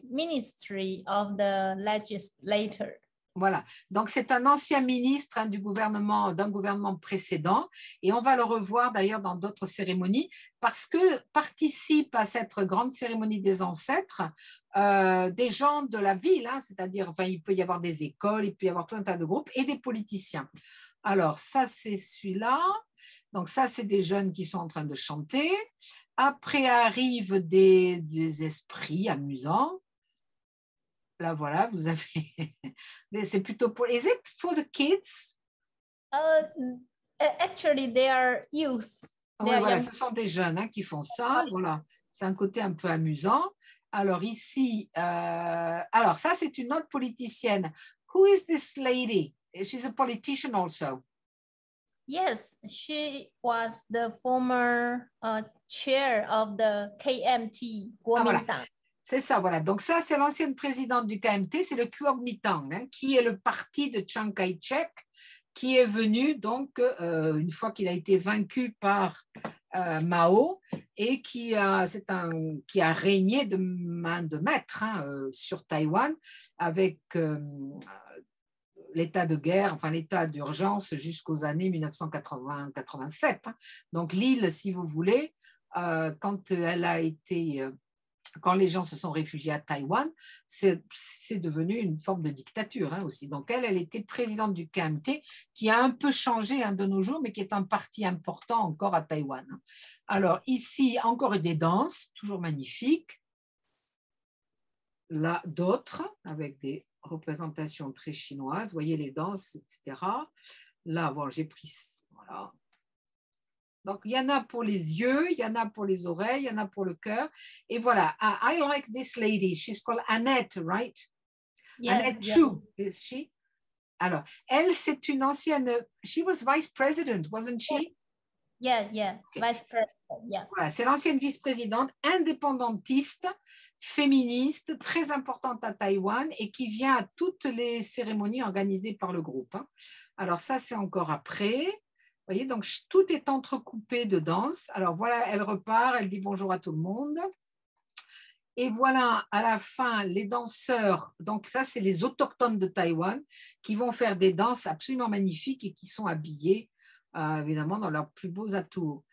ministry of the legislator. Voilà, donc c'est un ancien ministre hein, d'un gouvernement précédent, et on va le revoir d'ailleurs dans d'autres cérémonies, parce que participent à cette grande cérémonie des ancêtres des gens de la ville, hein, c'est-à-dire enfin, il peut y avoir des écoles, il peut y avoir tout un tas de groupes, et des politiciens. Alors ça c'est celui-là, donc ça c'est des jeunes qui sont en train de chanter. Après arrivent des esprits amusants. Là, voilà, vous avez... C'est plutôt pour... Is it for the kids? Actually, they are youth. Oui, voilà, ce sont des jeunes hein, qui font ça. Voilà, c'est un côté un peu amusant. Alors ici, alors ça, c'est une autre politicienne. Who is this lady? She's a politician also. Yes, she was the former chair of the KMT, Kuomintang. Voilà. C'est ça, voilà. Donc ça, c'est l'ancienne présidente du KMT, c'est le Kuomintang, hein, qui est le parti de Chiang Kai-shek, qui est venu, donc, une fois qu'il a été vaincu par Mao, et qui a régné de main de maître hein, sur Taïwan, avec l'état de guerre, enfin l'état d'urgence jusqu'aux années 1980-87. Hein. Donc l'île, si vous voulez, quand elle a été... quand les gens se sont réfugiés à Taïwan, c'est devenu une forme de dictature hein, aussi. Donc, elle était présidente du KMT, qui a un peu changé hein, de nos jours, mais qui est un parti important encore à Taïwan. Alors, ici, encore des danses, toujours magnifiques. Là, d'autres, avec des représentations très chinoises. Vous voyez les danses, etc. Là, bon, j'ai pris... Voilà. Donc, il y en a pour les yeux, il y en a pour les oreilles, il y en a pour le cœur. Et voilà, I like this lady. She's called Annette, right? Yeah, Annette yeah. Chu, is she? Alors, elle, c'est une ancienne, she was vice president, wasn't she? Yeah, Okay. vice president, yeah. Voilà, c'est l'ancienne vice-présidente indépendantiste, féministe, très importante à Taïwan et qui vient à toutes les cérémonies organisées par le groupe. Hein. Alors ça, c'est encore après. Vous voyez, donc tout est entrecoupé de danse. Alors voilà, elle repart, elle dit bonjour à tout le monde. Et voilà, à la fin, les danseurs, donc ça, c'est les autochtones de Taïwan qui vont faire des danses absolument magnifiques et qui sont habillés, évidemment, dans leurs plus beaux atours.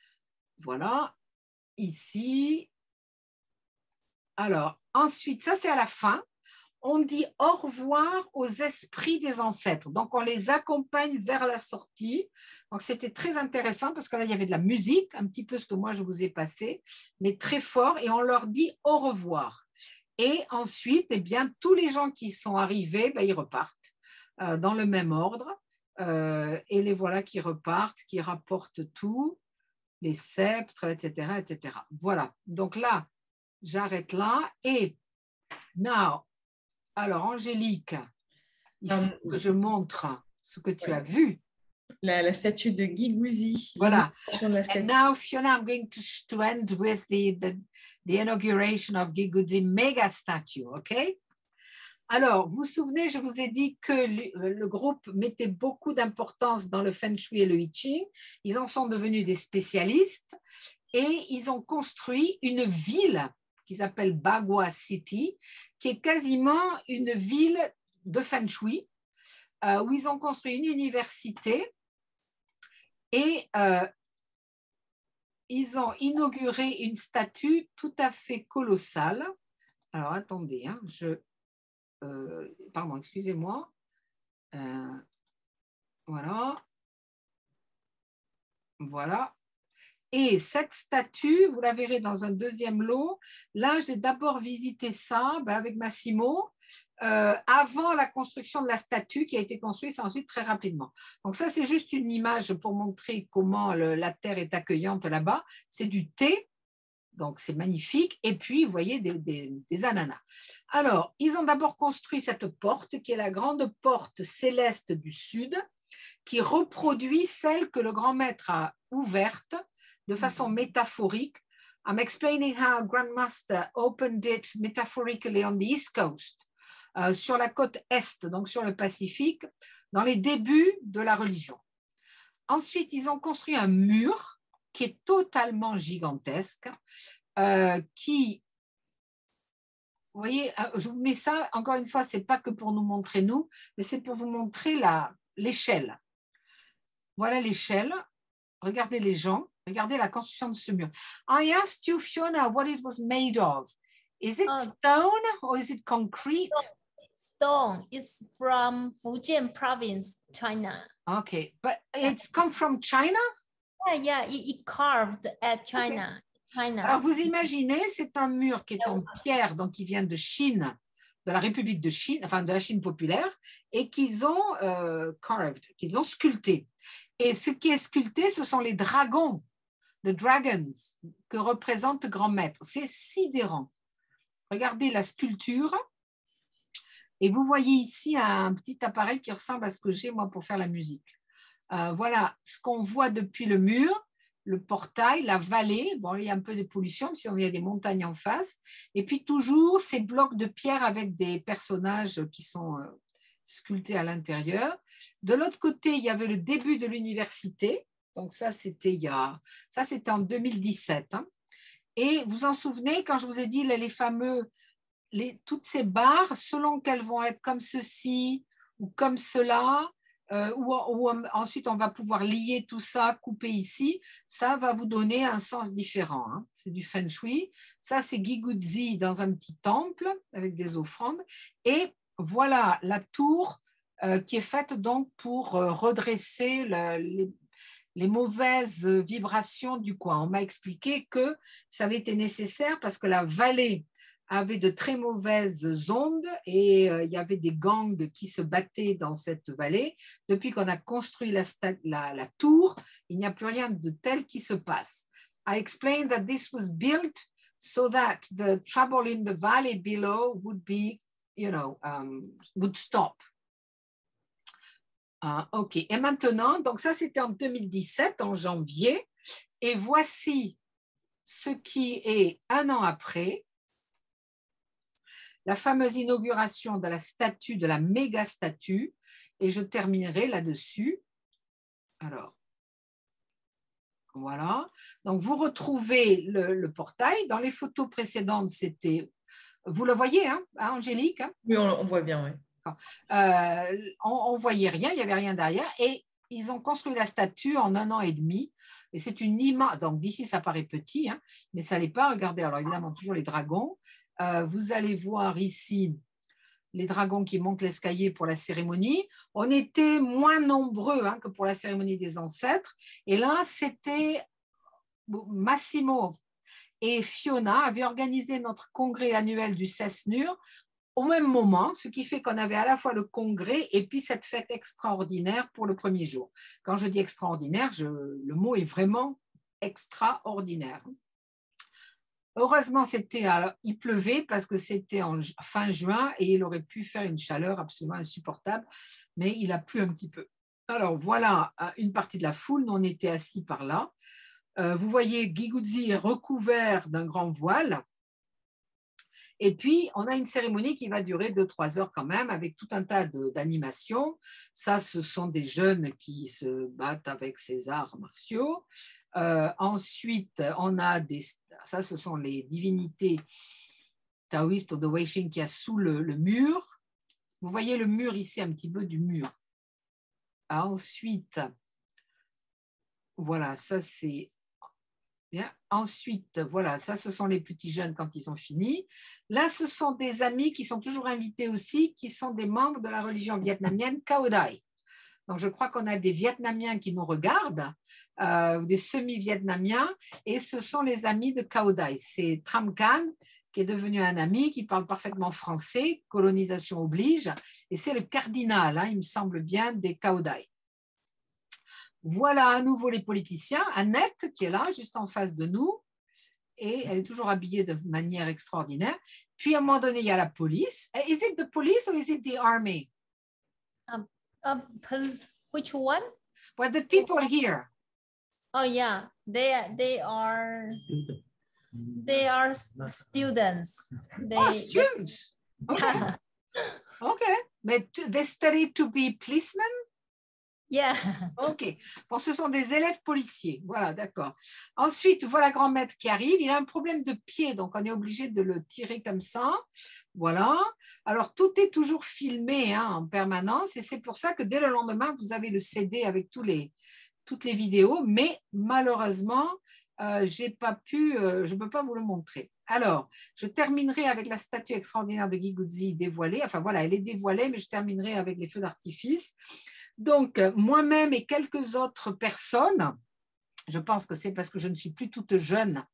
Voilà, ici. Alors, ensuite, ça, c'est à la fin. On dit au revoir aux esprits des ancêtres. Donc, on les accompagne vers la sortie. Donc, c'était très intéressant parce que là, il y avait de la musique, un petit peu ce que moi, je vous ai passé, mais très fort. Et on leur dit au revoir. Et ensuite, eh bien, tous les gens qui sont arrivés, ben, ils repartent dans le même ordre. Et les voilà qui repartent, qui rapportent tout, les sceptres, etc., etc. Voilà. Donc là, j'arrête là. Et now, alors, Angélique, il faut que je montre ce que tu as vu. La statue de Guigouzi. Voilà. And now, Fiona, I'm going to end with the inauguration of Guigouzi mega statue, OK? Alors, vous vous souvenez, je vous ai dit que le groupe mettait beaucoup d'importance dans le Feng Shui et le I Ching. Ils en sont devenus des spécialistes et ils ont construit une ville qui s'appelle Bagua City, qui est quasiment une ville de Feng Shui, où ils ont construit une université et ils ont inauguré une statue tout à fait colossale. Alors, attendez, hein, pardon, excusez-moi. Voilà. Voilà. Et cette statue, vous la verrez dans un deuxième lot. Là, j'ai d'abord visité ça avec Massimo avant la construction de la statue qui a été construite ensuite très rapidement. Donc ça, c'est juste une image pour montrer comment la terre est accueillante là-bas. C'est du thé, donc c'est magnifique. Et puis, vous voyez des ananas. Alors, ils ont d'abord construit cette porte qui est la grande porte céleste du sud qui reproduit celle que le grand maître a ouverte de façon métaphorique. I'm explaining how Grandmaster opened it metaphorically on the East Coast, sur la côte Est, donc sur le Pacifique, dans les débuts de la religion. Ensuite, ils ont construit un mur qui est totalement gigantesque, qui, vous voyez, je vous mets ça, encore une fois, ce n'est pas que pour nous montrer nous, mais c'est pour vous montrer l'échelle. Voilà l'échelle. Regardez les gens. Regardez la construction de ce mur. I asked you, Fiona, what it was made of. Is it stone or is it concrete? Stone. It's from Fujian province, China. Okay, but it's come from China? Yeah, it carved at China. Okay. Alors, vous imaginez, c'est un mur qui est en pierre, donc qui vient de Chine, de la République de Chine, enfin de la Chine populaire, et qu'ils ont carved, qu'ils ont sculpté. Et ce qui est sculpté, ce sont les dragons, the dragons, que représente le grand maître. C'est sidérant. Regardez la sculpture. Et vous voyez ici un petit appareil qui ressemble à ce que j'ai moi pour faire la musique. Voilà ce qu'on voit depuis le mur, le portail, la vallée. Bon, il y a un peu de pollution, parce qu'il y a des montagnes en face. Et puis toujours ces blocs de pierre avec des personnages qui sont sculptés à l'intérieur. De l'autre côté, il y avait le début de l'université. Donc ça, c'était en 2017. Hein. Et vous en souvenez, quand je vous ai dit toutes ces barres, selon qu'elles vont être comme ceci ou comme cela, ou ensuite on va pouvoir lier tout ça, couper ici, ça va vous donner un sens différent. Hein. C'est du Feng Shui. Ça, c'est Guigouzi dans un petit temple avec des offrandes. Et voilà la tour qui est faite donc pour redresser les mauvaises vibrations du coin. On m'a expliqué que ça avait été nécessaire parce que la vallée avait de très mauvaises ondes et il y avait des gangs qui se battaient dans cette vallée. Depuis qu'on a construit la tour, il n'y a plus rien de tel qui se passe. I explained that this was built so that the trouble in the valley below would be, would stop. Ah, ok. Et maintenant, donc ça c'était en 2017, en janvier, et voici ce qui est un an après, la fameuse inauguration de la statue, de la méga statue, et je terminerai là-dessus. Alors, voilà. Donc, vous retrouvez le portail. Dans les photos précédentes, c'était, vous le voyez, hein, Angélique, hein? Oui, on voit bien, oui. On ne voyait rien, il n'y avait rien derrière. Et ils ont construit la statue en 1 an et demi. Et c'est une image. Donc, d'ici, ça paraît petit, hein, mais ça ne l'est pas. Regardez, alors évidemment, toujours les dragons. Vous allez voir ici les dragons qui montent l'escalier pour la cérémonie. On était moins nombreux hein, que pour la cérémonie des ancêtres. Et là, c'était Massimo et Fiona avaient organisé notre congrès annuel du CESNUR au même moment, ce qui fait qu'on avait à la fois le congrès et puis cette fête extraordinaire pour le premier jour. Quand je dis extraordinaire, le mot est vraiment extraordinaire. Heureusement, il pleuvait parce que c'était en fin juin et il aurait pu faire une chaleur absolument insupportable, mais il a plu un petit peu. Alors voilà une partie de la foule, nous on était assis par là. Vous voyez, Guy Guzzi est recouvert d'un grand voile. Et puis, on a une cérémonie qui va durer 2-3 heures quand même, avec tout un tas d'animations. Ça, ce sont des jeunes qui se battent avec ces arts martiaux. Ensuite, on a ça, ce sont les divinités taoïstes de Weishin qu'il y a sous le mur. Vous voyez le mur ici, un petit peu du mur. Ensuite, voilà, ça c'est... Bien. Ensuite, voilà, ça, ce sont les petits jeunes quand ils ont fini. Là, ce sont des amis qui sont toujours invités aussi, qui sont des membres de la religion vietnamienne Cao Dai. Donc, je crois qu'on a des Vietnamiens qui nous regardent, des semi-Vietnamiens, et ce sont les amis de Cao Dai. C'est Tram Can, qui est devenu un ami, qui parle parfaitement français, colonisation oblige, et c'est le cardinal, hein, il me semble bien, des Cao Dai. Voilà à nouveau les politiciens. Annette, qui est là, juste en face de nous, et elle est toujours habillée de manière extraordinaire. Puis, à un moment donné, il y a la police. Is it the police or is it the army? Which one? Well, the people here. Oh, yeah. They are students. Students. Okay. Okay. But they study to be policemen? Yeah. Ok. Bon, ce sont des élèves policiers. Voilà, d'accord. Ensuite, voilà grand maître qui arrive. Il a un problème de pied, donc on est obligé de le tirer comme ça. Voilà. Alors, tout est toujours filmé hein, en permanence et c'est pour ça que dès le lendemain, vous avez le CD avec toutes les vidéos, mais malheureusement, je ne peux pas vous le montrer. Alors, je terminerai avec la statue extraordinaire de Guy Guzzi dévoilée. Enfin, voilà, elle est dévoilée, mais je terminerai avec les feux d'artifice. Donc, moi-même et quelques autres personnes, je pense que c'est parce que je ne suis plus toute jeune,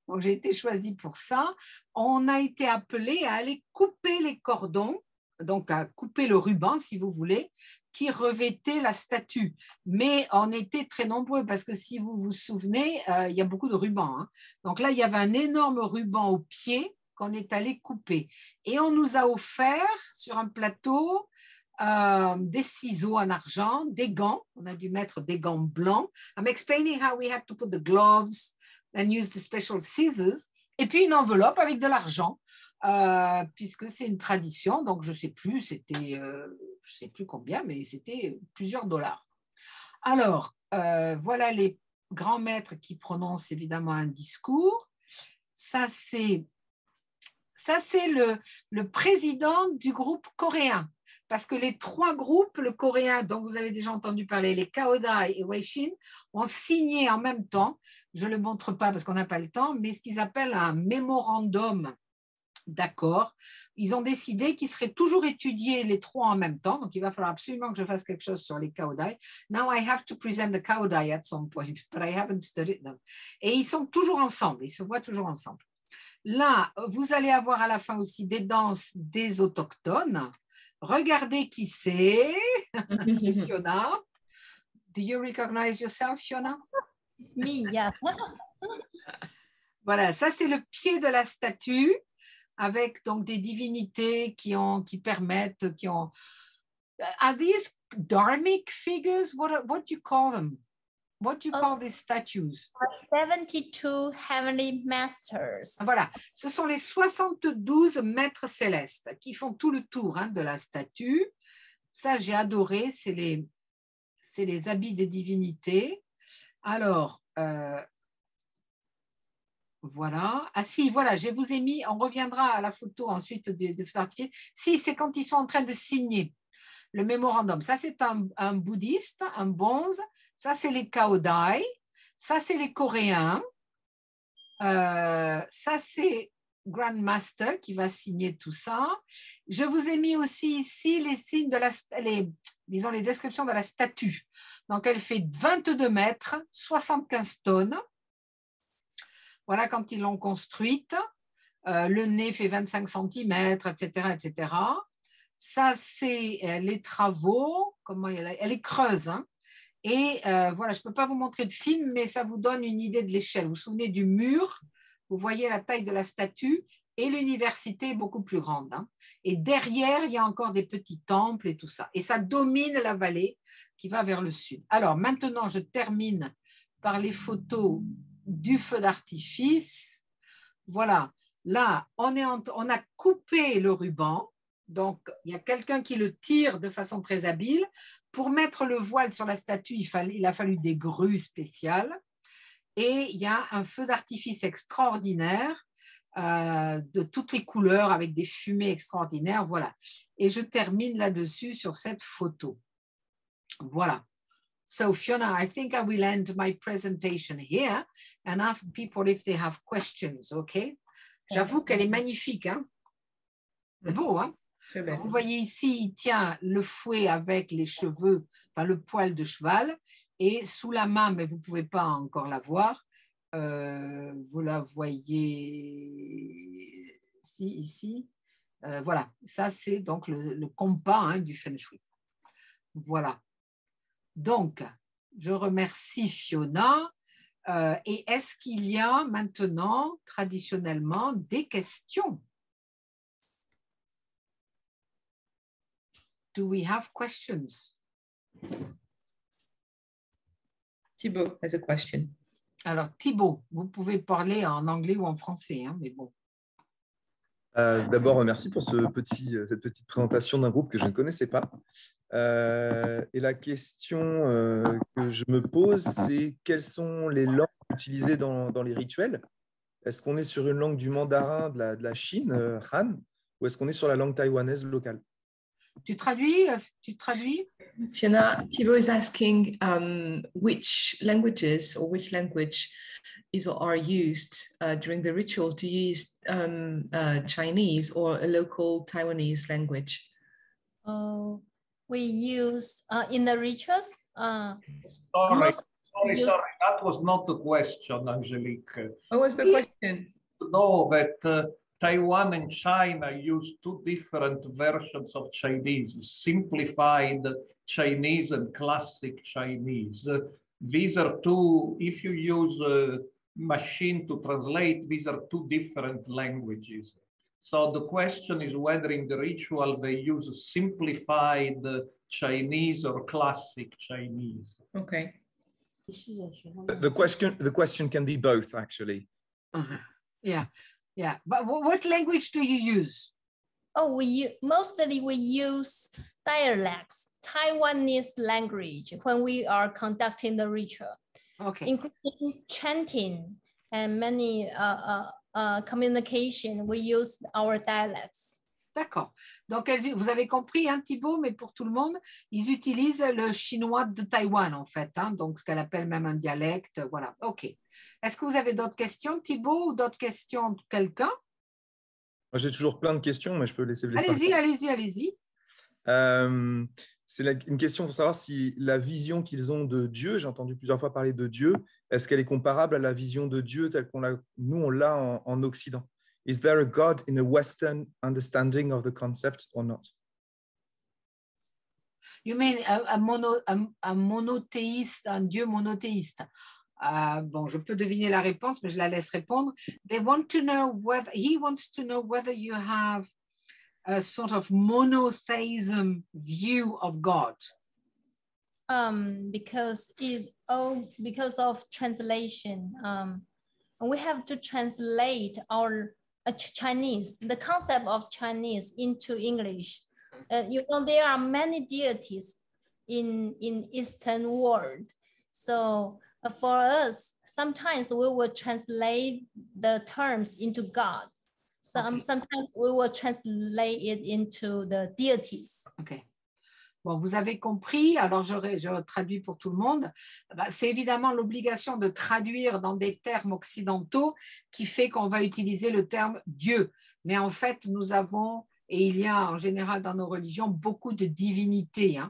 donc j'ai été choisie pour ça, on a été appelés à aller couper les cordons, donc à couper le ruban, si vous voulez, qui revêtait la statue. Mais on était très nombreux parce que si vous vous souvenez, il y a beaucoup de rubans. Hein. Donc là, il y avait un énorme ruban au pied qu'on est allé couper. Et on nous a offert sur un plateau des ciseaux en argent, des gants. On a dû mettre des gants blancs. I'm explaining how we had to put the gloves and use the special scissors. Et puis une enveloppe avec de l'argent, puisque c'est une tradition. Donc je sais plus, je sais plus combien, mais c'était plusieurs dollars. Alors voilà les grands maîtres qui prononcent évidemment un discours. Ça c'est le président du groupe coréen. Parce que les 3 groupes, le coréen dont vous avez déjà entendu parler, les Cao Dai et Weishin, ont signé en même temps, je ne le montre pas parce qu'on n'a pas le temps, mais ce qu'ils appellent un mémorandum d'accord. Ils ont décidé qu'ils seraient toujours étudiés les 3 en même temps, donc il va falloir absolument que je fasse quelque chose sur les Cao Dai. Now I have to present the Cao Dai at some point, but I haven't studied them. Et ils sont toujours ensemble, ils se voient toujours ensemble. Là, vous allez avoir à la fin aussi des danses des autochtones. Regardez qui c'est. Fiona. Do you recognize yourself, Fiona? It's me, yeah. Voilà, ça c'est le pied de la statue avec donc des divinités qui permettent, qui ont Are these dharmic figures? What do you call them? What do you call these statues? 72 heavenly masters. Voilà, ce sont les 72 maîtres célestes qui font tout le tour de la statue. Ça, j'ai adoré, c'est les habits des divinités. Alors, voilà. Ah si, voilà, je vous ai mis, on reviendra à la photo ensuite de feu d'artifice. Si, c'est quand ils sont en train de signer le mémorandum. Ça, c'est un bouddhiste, un bonze. Ça, c'est les Kaodai. Ça, c'est les Coréens. Ça, c'est Grandmaster qui va signer tout ça. Je vous ai mis aussi ici les signes de disons les descriptions de la statue. Donc, elle fait 22 mètres, 75 tonnes. Voilà quand ils l'ont construite. Le nez fait 25 cm, etc., etc. Ça, c'est les travaux. Comment elle est creuse, hein. Et voilà, je ne peux pas vous montrer de film, mais ça vous donne une idée de l'échelle. Vous vous souvenez du mur? Vous voyez la taille de la statue et l'université est beaucoup plus grande, hein. Et derrière, il y a encore des petits temples et tout ça. Et ça domine la vallée qui va vers le sud. Alors maintenant, je termine par les photos du feu d'artifice. Voilà, là, on a coupé le ruban. Donc, il y a quelqu'un qui le tire de façon très habile. Pour mettre le voile sur la statue, il a fallu des grues spéciales. Et il y a un feu d'artifice extraordinaire de toutes les couleurs avec des fumées extraordinaires. Voilà. Et je termine là-dessus sur cette photo. Voilà. So Fiona, I think I will end my presentation here and ask people if they have questions, okay? J'avoue qu'elle est magnifique, hein? C'est beau, hein? Vous voyez ici, il tient le fouet avec les cheveux, enfin le poil de cheval, et sous la main, mais vous ne pouvez pas encore la voir, vous la voyez ici. Voilà, ça c'est donc le compas du Feng Shui. Voilà. Donc, je remercie Fiona. Et est-ce qu'il y a maintenant, traditionnellement, des questions? Do we have questions? Thibaut has a question. Alors, Thibaut, vous pouvez parler en anglais ou en français, hein, mais bon. D'abord, merci pour cette petite présentation d'un groupe que je ne connaissais pas. Et la question que je me pose, c'est quelles sont les langues utilisées dans les rituels? Est-ce qu'on est sur une langue du mandarin de la Chine, Han, ou est-ce qu'on est sur la langue taïwanaise locale? Tu traduis? Fiona, Thibaut is asking which languages or which language is or are used during the rituals. Do you use Chinese or a local Taiwanese language? We use in the rituals. Sorry, that was not the question, Angelique. What was the question? No, that Taiwan and China use two different versions of Chinese, simplified Chinese and classic Chinese. These are two, if you use a machine to translate, these are two different languages. So the question is whether in the ritual they use simplified Chinese or classic Chinese. Okay. The question can be both, actually. Yeah. Yeah, but what language do you use? Oh, mostly we use dialects, Taiwanese language when we are conducting the ritual. Okay. Including chanting and many communication, we use our dialects. D'accord. Donc, vous avez compris, hein, Thibaut, mais pour tout le monde, ils utilisent le chinois de Taïwan, en fait, hein, donc ce qu'elle appelle même un dialecte. Voilà, OK. Est-ce que vous avez d'autres questions, Thibaut, ou d'autres questions de quelqu'un? Moi, j'ai toujours plein de questions, mais je peux laisser les Allez-y. C'est une question pour savoir si la vision qu'ils ont de Dieu, j'ai entendu plusieurs fois parler de Dieu, est-ce qu'elle est comparable à la vision de Dieu telle qu'on l'a en Occident? Is there a God in a Western understanding of the concept or not? You mean un monothéiste, un Dieu monothéiste? Bon, je peux deviner la réponse, mais je la laisse répondre. He wants to know whether you have a sort of monotheism view of God? Because of translation. We have to translate our Chinese, the concept of Chinese into English. You know, there are many deities in Eastern world. So for us, sometimes we will translate the terms into God. Sometimes we will translate it into the deities. Okay. Bon, vous avez compris, alors je traduis pour tout le monde. C'est évidemment l'obligation de traduire dans des termes occidentaux qui fait qu'on va utiliser le terme Dieu. Mais en fait, nous avons, et il y a en général dans nos religions, beaucoup de divinités,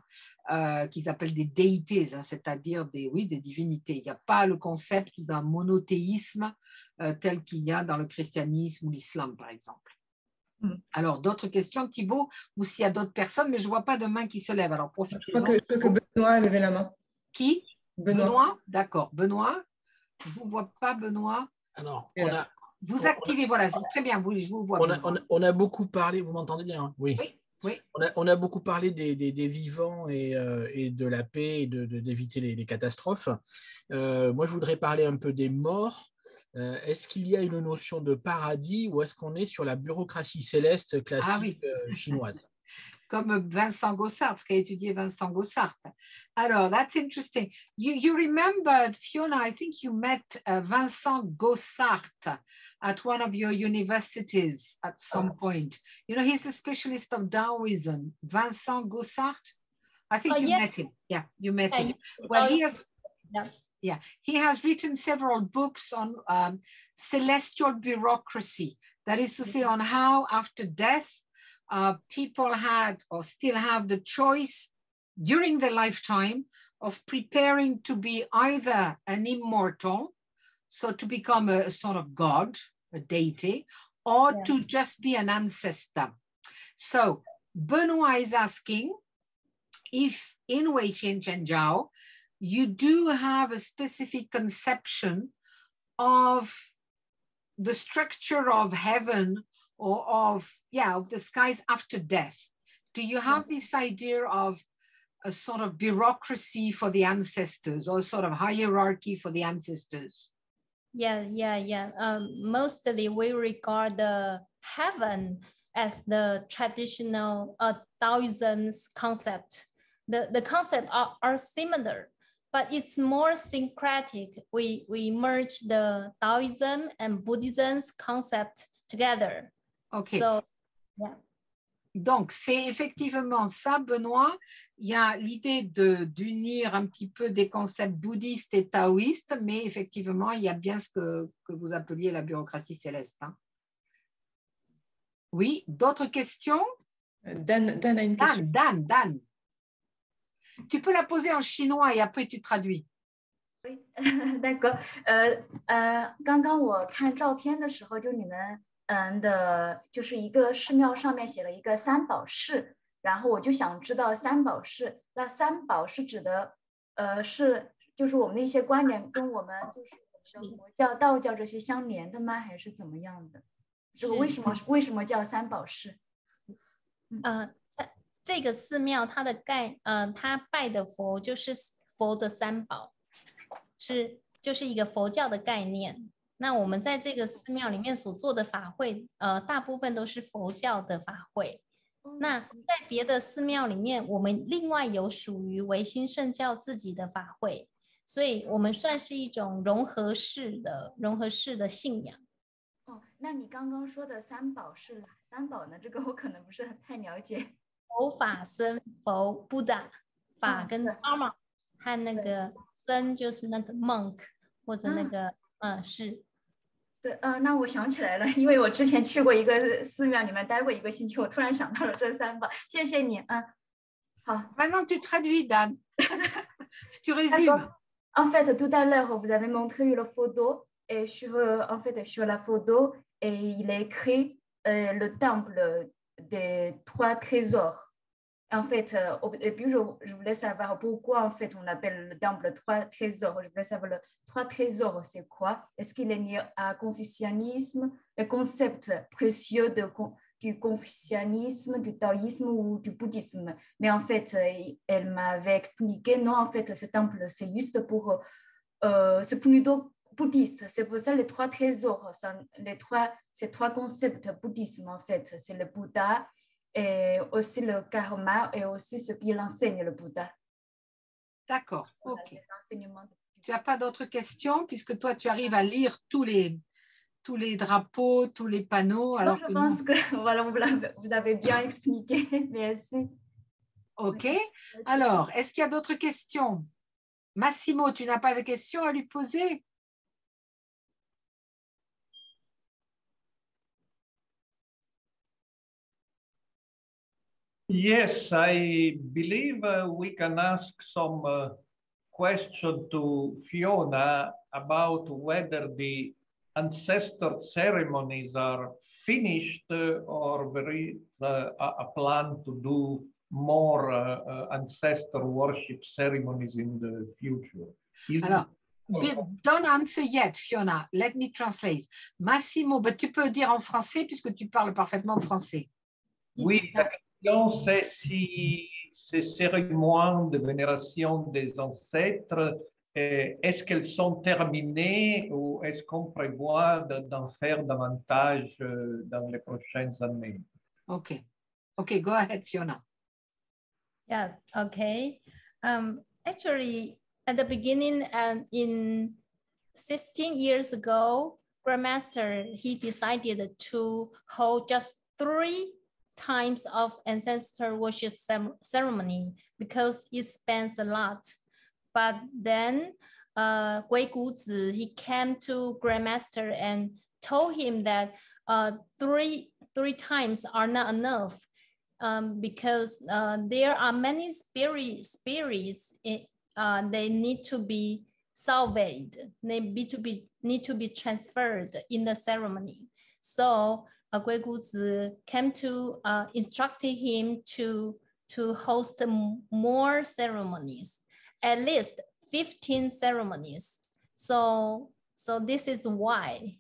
qu'ils appellent des déités, c'est-à-dire des divinités. Il n'y a pas le concept d'un monothéisme tel qu'il y a dans le christianisme ou l'islam, par exemple. Alors, d'autres questions, Thibaut, ou s'il y a d'autres personnes, mais je ne vois pas de main qui se lève. Alors, profitez-en. Je crois que Benoît a levé la main. Qui? Benoît? D'accord. Benoît? Je ne vous vois pas, Benoît. Alors, vous activez, voilà, c'est très bien, je vous vois. On a beaucoup parlé, vous m'entendez bien, hein? Oui. Oui. On a beaucoup parlé des vivants et de la paix et d'éviter les catastrophes. Moi, je voudrais parler un peu des morts. Est-ce qu'il y a une notion de paradis ou est-ce qu'on est sur la bureaucratie céleste classique chinoise? Comme Vincent Gossart, ce qu'a étudié Vincent Gossart. Alors, that's interesting. You remember, Fiona, I think you met Vincent Gossart at one of your universities at some point. You know, he's a specialist of Taoism. Vincent Gossart? I think you met him. Yeah, you met him. Well, he has written several books on celestial bureaucracy. That is to say, on how after death, people had or still have the choice during their lifetime of preparing to be either an immortal, so to become a sort of god, a deity, or to just be an ancestor. So Benoit is asking if in Weixin Zhenjiao, you do have a specific conception of the structure of heaven or of the skies after death. Do you have this idea of a sort of bureaucracy for the ancestors or a sort of hierarchy for the ancestors? Mostly we regard the heaven as the traditional Taoism concept. The concepts are similar, but it's more syncretic. We merge the Taoism and Buddhism's concept together. Okay. So, Donc, c'est effectivement ça, Benoît. Il y a l'idée d'unir un petit peu des concepts bouddhistes et taoïstes, mais effectivement, il y a bien ce que vous appeliez la bureaucratie céleste. Hein. Oui, d'autres questions? Dan a une question. Dan. Tu peux la poser en chinois et après tu traduis. Oui, d'accord。刚刚我看照片的时候，就你们就是一个寺庙上面写了一个三宝寺，然后我就想知道三宝寺，那三宝是指的就是我们的一些观念跟我们就是佛教、道教这些相连的吗？还是怎么样的？这个为什么叫三宝寺？这个寺庙它拜的佛就是佛的三宝，就是一个佛教的概念。那我们在这个寺庙里面所做的法会，大部分都是佛教的法会。那在别的寺庙里面，我们另外有属于唯心圣教自己的法会，所以我们算是一种融合式的信仰。哦，那你刚刚说的三宝是哪三宝呢？这个我可能不是太了解。佛法僧佛 Buddha， 法跟 Dharma， 和那个僧就是那个 monk 或者那个是。对，那我想起来了，因为我之前去过一个寺庙，里面待过1个星期，我突然想到了这三宝。谢谢你，好。Maintenant tu traduis, Dan. Tu résumes. En fait, tout à l'heure, vous avez montré une photo et sur la photo, et il est écrit le temple des 3 trésors. En fait, et puis je voulais savoir pourquoi en fait on appelle le temple 3 trésors. Je voulais savoir le 3 trésors, c'est quoi? Est-ce qu'il est lié à confucianisme, le concept précieux du du confucianisme, du taoïsme ou du bouddhisme. Mais en fait, elle m'avait expliqué, non, en fait, ce temple, c'est juste pour, c'est plutôt bouddhiste. C'est pour ça les trois trésors, ces trois concepts bouddhisme, en fait, c'est le Bouddha et aussi le karma et aussi ce qu'il enseigne le Bouddha. D'accord, ok. Tu n'as pas d'autres questions puisque toi, tu arrives à lire tous les drapeaux, tous les panneaux. Alors je pense que voilà, vous avez bien expliqué. Merci. Ok. Alors, est-ce qu'il y a d'autres questions? Massimo, tu n'as pas de questions à lui poser? Yes, I believe we can ask some question to Fiona about whether the ancestor ceremonies are finished or there is a plan to do more ancestor worship ceremonies in the future. Alors, don't answer yet, Fiona. Let me translate. Massimo, but tu peux dire en français puisque tu parles parfaitement français. Oui, la question c'est si ces cérémonies de vénération des ancêtres, est-ce qu'elles sont terminées ou est-ce qu'on prévoit d'en faire davantage dans les prochaines années? Okay. Okay, go ahead, Fiona. Yeah, okay. Actually, at the beginning and in 16 years ago, Grandmaster, he decided to hold just 3 times of ancestor worship ceremony because it spends a lot. But then Gui Guzi, he came to Grandmaster and told him that three times are not enough because there are many spirits they need to be salvaged, they need to be transferred in the ceremony. So Gui Guzi came to instructed him to host more ceremonies, at least 15 ceremonies. So this is why.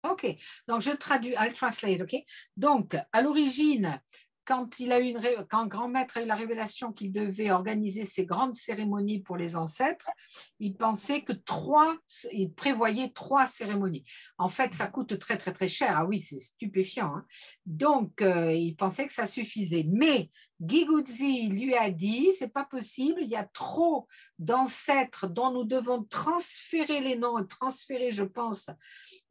OK, donc je traduis, I'll translate, OK? Donc, à l'origine, quand Grand Maître a eu la révélation qu'il devait organiser ces grandes cérémonies pour les ancêtres, il pensait que il prévoyait 3 cérémonies. En fait, ça coûte très, très, très cher. Ah oui, c'est stupéfiant. Hein? Donc, il pensait que ça suffisait. Mais Gui Guzi lui a dit, c'est pas possible, il y a trop d'ancêtres dont nous devons transférer les noms, transférer, je pense,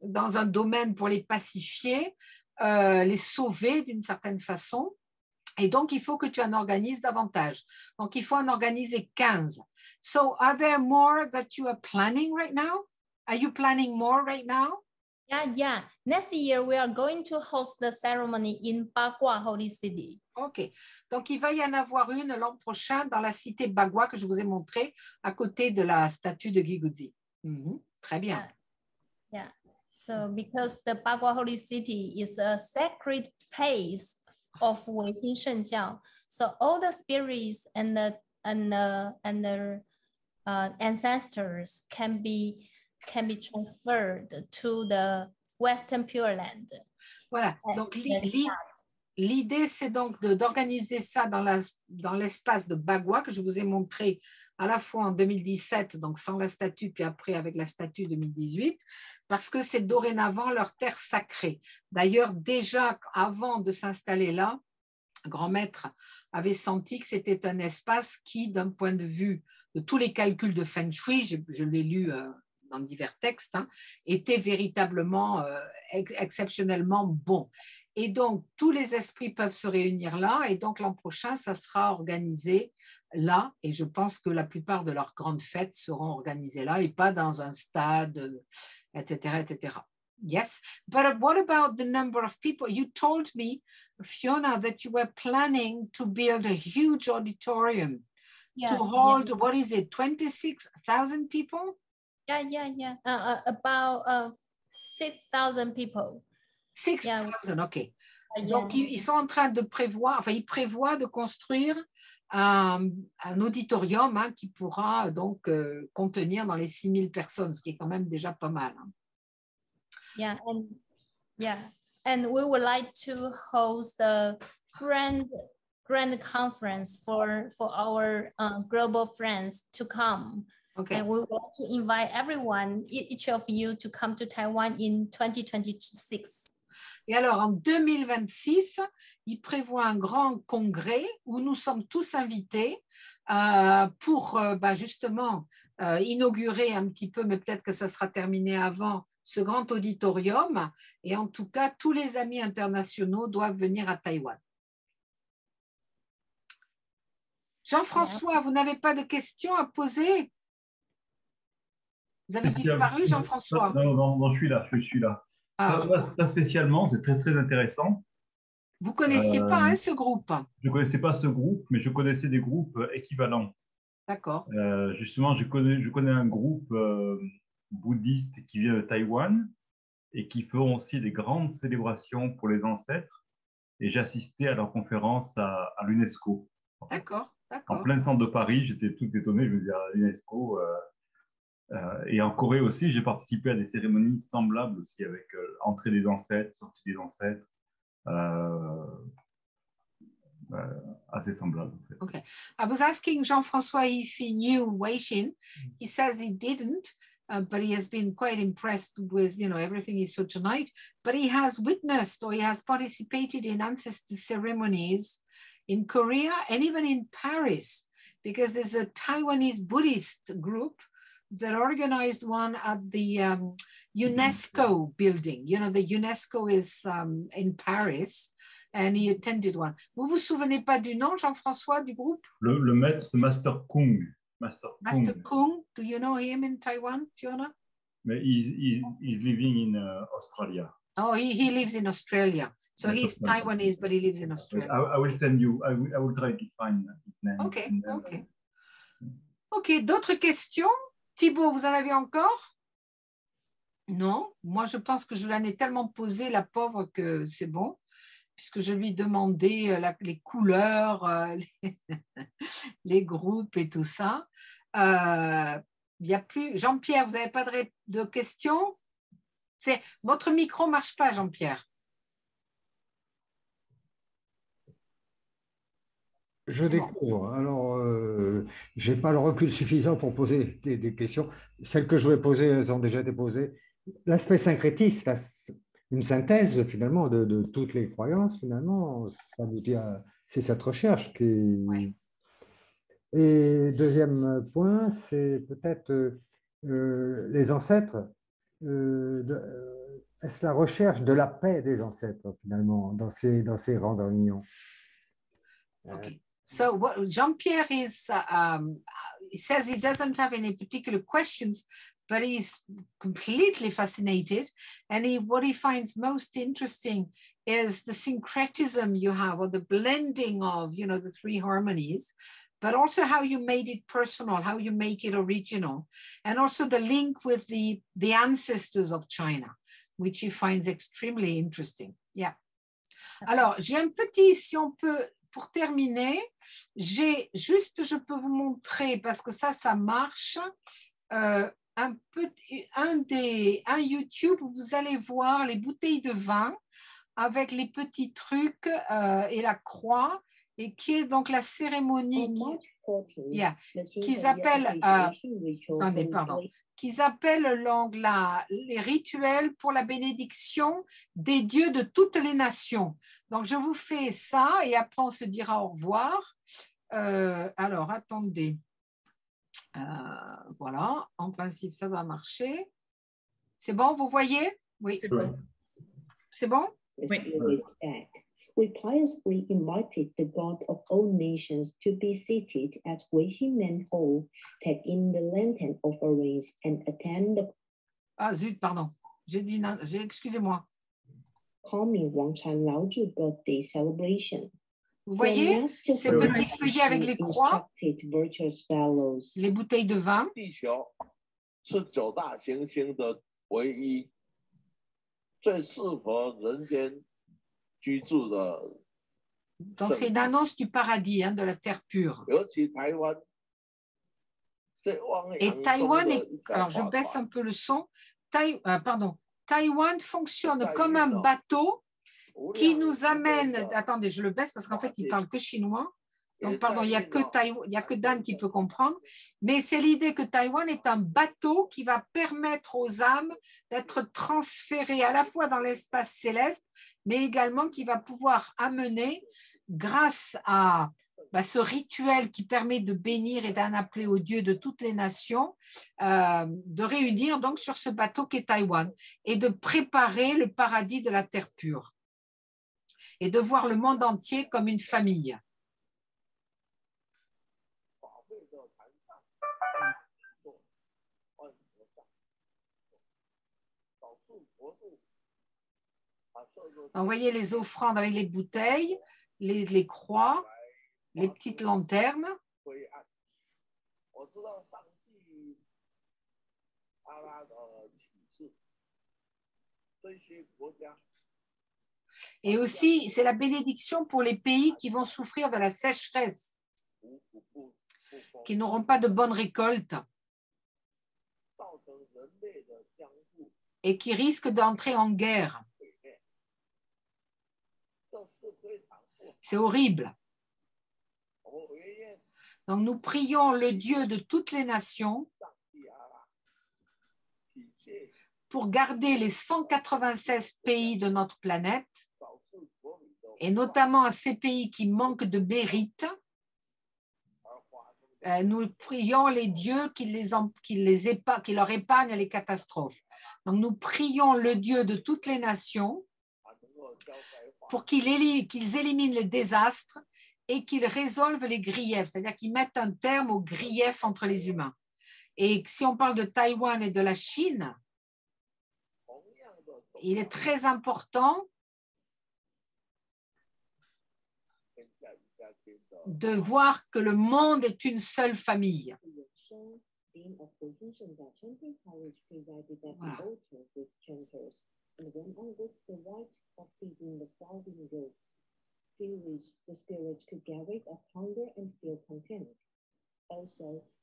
dans un domaine pour les pacifier, les sauver d'une certaine façon. Et donc, il faut que tu en organises davantage. Donc, il faut en organiser 15. So, are there more that you are planning right now? Are you planning more right now? Yeah. Next year, we are going to host the ceremony in Bagua Holy City. OK. Donc, il va y en avoir une l'an prochain dans la cité Bagua que je vous ai montré à côté de la statue de Gui Guzi. Très bien. Yeah. So, because the Bagua Holy City is a sacred place of Weixing Shengjiao, so all the spirits and the ancestors can be transferred to the Western Pure Land. Voilà. Donc l'idée c'est donc d'organiser ça dans l'espace de Bagua que je vous ai montré à la fois en 2017, donc sans la statue, puis après avec la statue 2018, parce que c'est dorénavant leur terre sacrée. D'ailleurs, déjà avant de s'installer là, Grand Maître avait senti que c'était un espace qui, d'un point de vue de tous les calculs de Feng Shui, je l'ai lu dans divers textes, était véritablement exceptionnellement bon. Et donc, tous les esprits peuvent se réunir là, et donc l'an prochain, ça sera organisé là, et je pense que la plupart de leurs grandes fêtes seront organisées là, et pas dans un stade, etc., etc. Yes, but what about the number of people? You told me, Fiona, that you were planning to build a huge auditorium to hold, what is it, 26,000 people? Yeah. About 6,000 people. 6,000, OK. Donc, ils sont en train de ils prévoient de construire un auditorium qui pourra donc contenir dans les 6,000 personnes, ce qui est quand même déjà pas mal. and we would like to host a grand conference for our global friends to come. Okay. And we want to invite everyone, each of you, to come to Taiwan in 2026. Et alors, en 2026, il prévoit un grand congrès où nous sommes tous invités pour justement inaugurer un petit peu, mais peut-être que ça sera terminé avant, ce grand auditorium. Et en tout cas, tous les amis internationaux doivent venir à Taïwan. Jean-François, vous n'avez pas de questions à poser? Vous avez disparu, Jean-François? Non, je suis là. Ah, pas spécialement, c'est très, très intéressant. vous ne connaissiez pas ce groupe? Je ne connaissais pas ce groupe, mais je connaissais des groupes équivalents. D'accord. Justement, je connais un groupe bouddhiste qui vient de Taïwan et qui font aussi des grandes célébrations pour les ancêtres. Et j'ai assisté à leur conférence à l'UNESCO. D'accord. En plein centre de Paris, j'étais tout étonné, je veux dire, à l'UNESCO. Et en Corée aussi, j'ai participé à des cérémonies semblables aussi, avec entrée des ancêtres, sortie des ancêtres, assez semblables. En fait. Okay. I was asking Jean-François if he knew Weixin. He says he didn't, but he has been quite impressed with, everything he saw tonight. But he has witnessed or he has participated in ancestor ceremonies in Korea and even in Paris, because there's a Taiwanese Buddhist group that organized one at the UNESCO building. The UNESCO is in Paris, and he attended one. Vous vous souvenez pas du nom, Jean-François, du groupe? Le maître, c'est Master Kung. Master Kung, do you know him in Taiwan, Fiona? Mais he's living in Australia. Oh, he lives in Australia. So he's Taiwanese, but he lives in Australia. I will send you, I will try to find his name. Okay. OK, d'autres questions? Thibaut, vous en avez encore? Non, moi je pense que je l'en ai tellement posé, la pauvre, que c'est bon, puisque je lui demandais les couleurs, les groupes et tout ça. Il y a plus. Jean-Pierre, vous n'avez pas de questions? Votre micro ne marche pas, Jean-Pierre. Je découvre. Alors, je n'ai pas le recul suffisant pour poser des questions. Celles que je vais poser, elles ont déjà été posées. L'aspect syncrétiste, une synthèse finalement de toutes les croyances, finalement, ça vous dit, c'est cette recherche qui. Oui. Et deuxième point, c'est peut-être les ancêtres. Est-ce la recherche de la paix des ancêtres finalement dans ces grandes réunions? Okay. So what Jean-Pierre is, he says he doesn't have any particular questions, but he's completely fascinated. And what he finds most interesting is the syncretism you have, or the blending of, the three harmonies, but also how you made it personal, how you make it original, and also the link with the ancestors of China, which he finds extremely interesting. Yeah. Alors, j'ai un petit, si on peut, pour terminer, je peux vous montrer, parce que ça marche, un YouTube où vous allez voir les bouteilles de vin avec les petits trucs et la croix, et qui est donc la cérémonie qu'ils appellent, qu'ils appellent les rituels pour la bénédiction des dieux de toutes les nations. Donc, je vous fais ça et après, on se dira au revoir. Alors, attendez. Voilà, en principe, ça va marcher. C'est bon, vous voyez? Oui. C'est bon. C'est bon? Oui. We piously invited the God of all nations to be seated at Weixin Hall, take in the lantern offerings, and attend the zut, pardon. Excusez-moi. coming Wangshan Laozhi birthday celebration. Vous voyez ces petits feuillets avec les croix, les bouteilles de vin. Donc, c'est une annonce du paradis, de la terre pure. Et Taïwan alors je baisse un peu le son, Taïwan fonctionne comme un bateau qui nous amène, attendez, je le baisse parce qu'en fait, il parle que chinois. Donc, pardon, il n'y a que Dan qui peut comprendre. Mais c'est l'idée que Taïwan est un bateau qui va permettre aux âmes d'être transférées à la fois dans l'espace céleste, mais également qui va pouvoir amener, grâce à ce rituel qui permet de bénir et d'en appeler au Dieu de toutes les nations, de réunir donc sur ce bateau qu'est Taïwan et de préparer le paradis de la terre pure et de voir le monde entier comme une famille. Donc, vous voyez les offrandes avec les bouteilles, les croix, les petites lanternes. Et aussi, c'est la bénédiction pour les pays qui vont souffrir de la sécheresse, qui n'auront pas de bonnes récoltes et qui risquent d'entrer en guerre. C'est horrible. Donc nous prions le Dieu de toutes les nations pour garder les 196 pays de notre planète et notamment à ces pays qui manquent de mérite. Nous prions les dieux qui leur épargnent les catastrophes. Donc nous prions le Dieu de toutes les nations pour qu'ils éliminent les désastres et qu'ils résolvent les griefs, c'est-à-dire qu'ils mettent un terme aux griefs entre les humains. Et si on parle de Taïwan et de la Chine, il est très important de voir que le monde est une seule famille.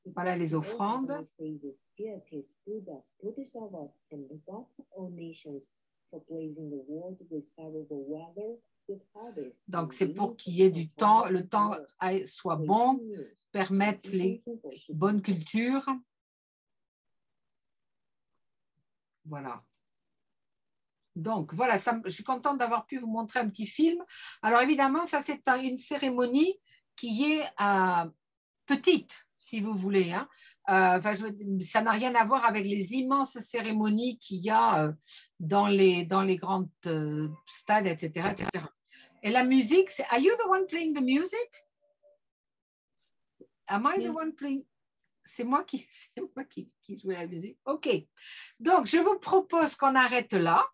Voilà les offrandes. Donc, c'est pour qu'il y ait du temps, le temps soit bon, permette les bonnes cultures. Voilà. Donc, voilà, je suis contente d'avoir pu vous montrer un petit film. Alors, évidemment, ça, c'est une cérémonie qui est petite, si vous voulez. Hein. Ça n'a rien à voir avec les immenses cérémonies qu'il y a dans les grands stades, etc., etc. Et la musique, c'est... Are you the one playing the music? Am I the one playing... C'est moi qui joue la musique. OK. Donc, je vous propose qu'on arrête là.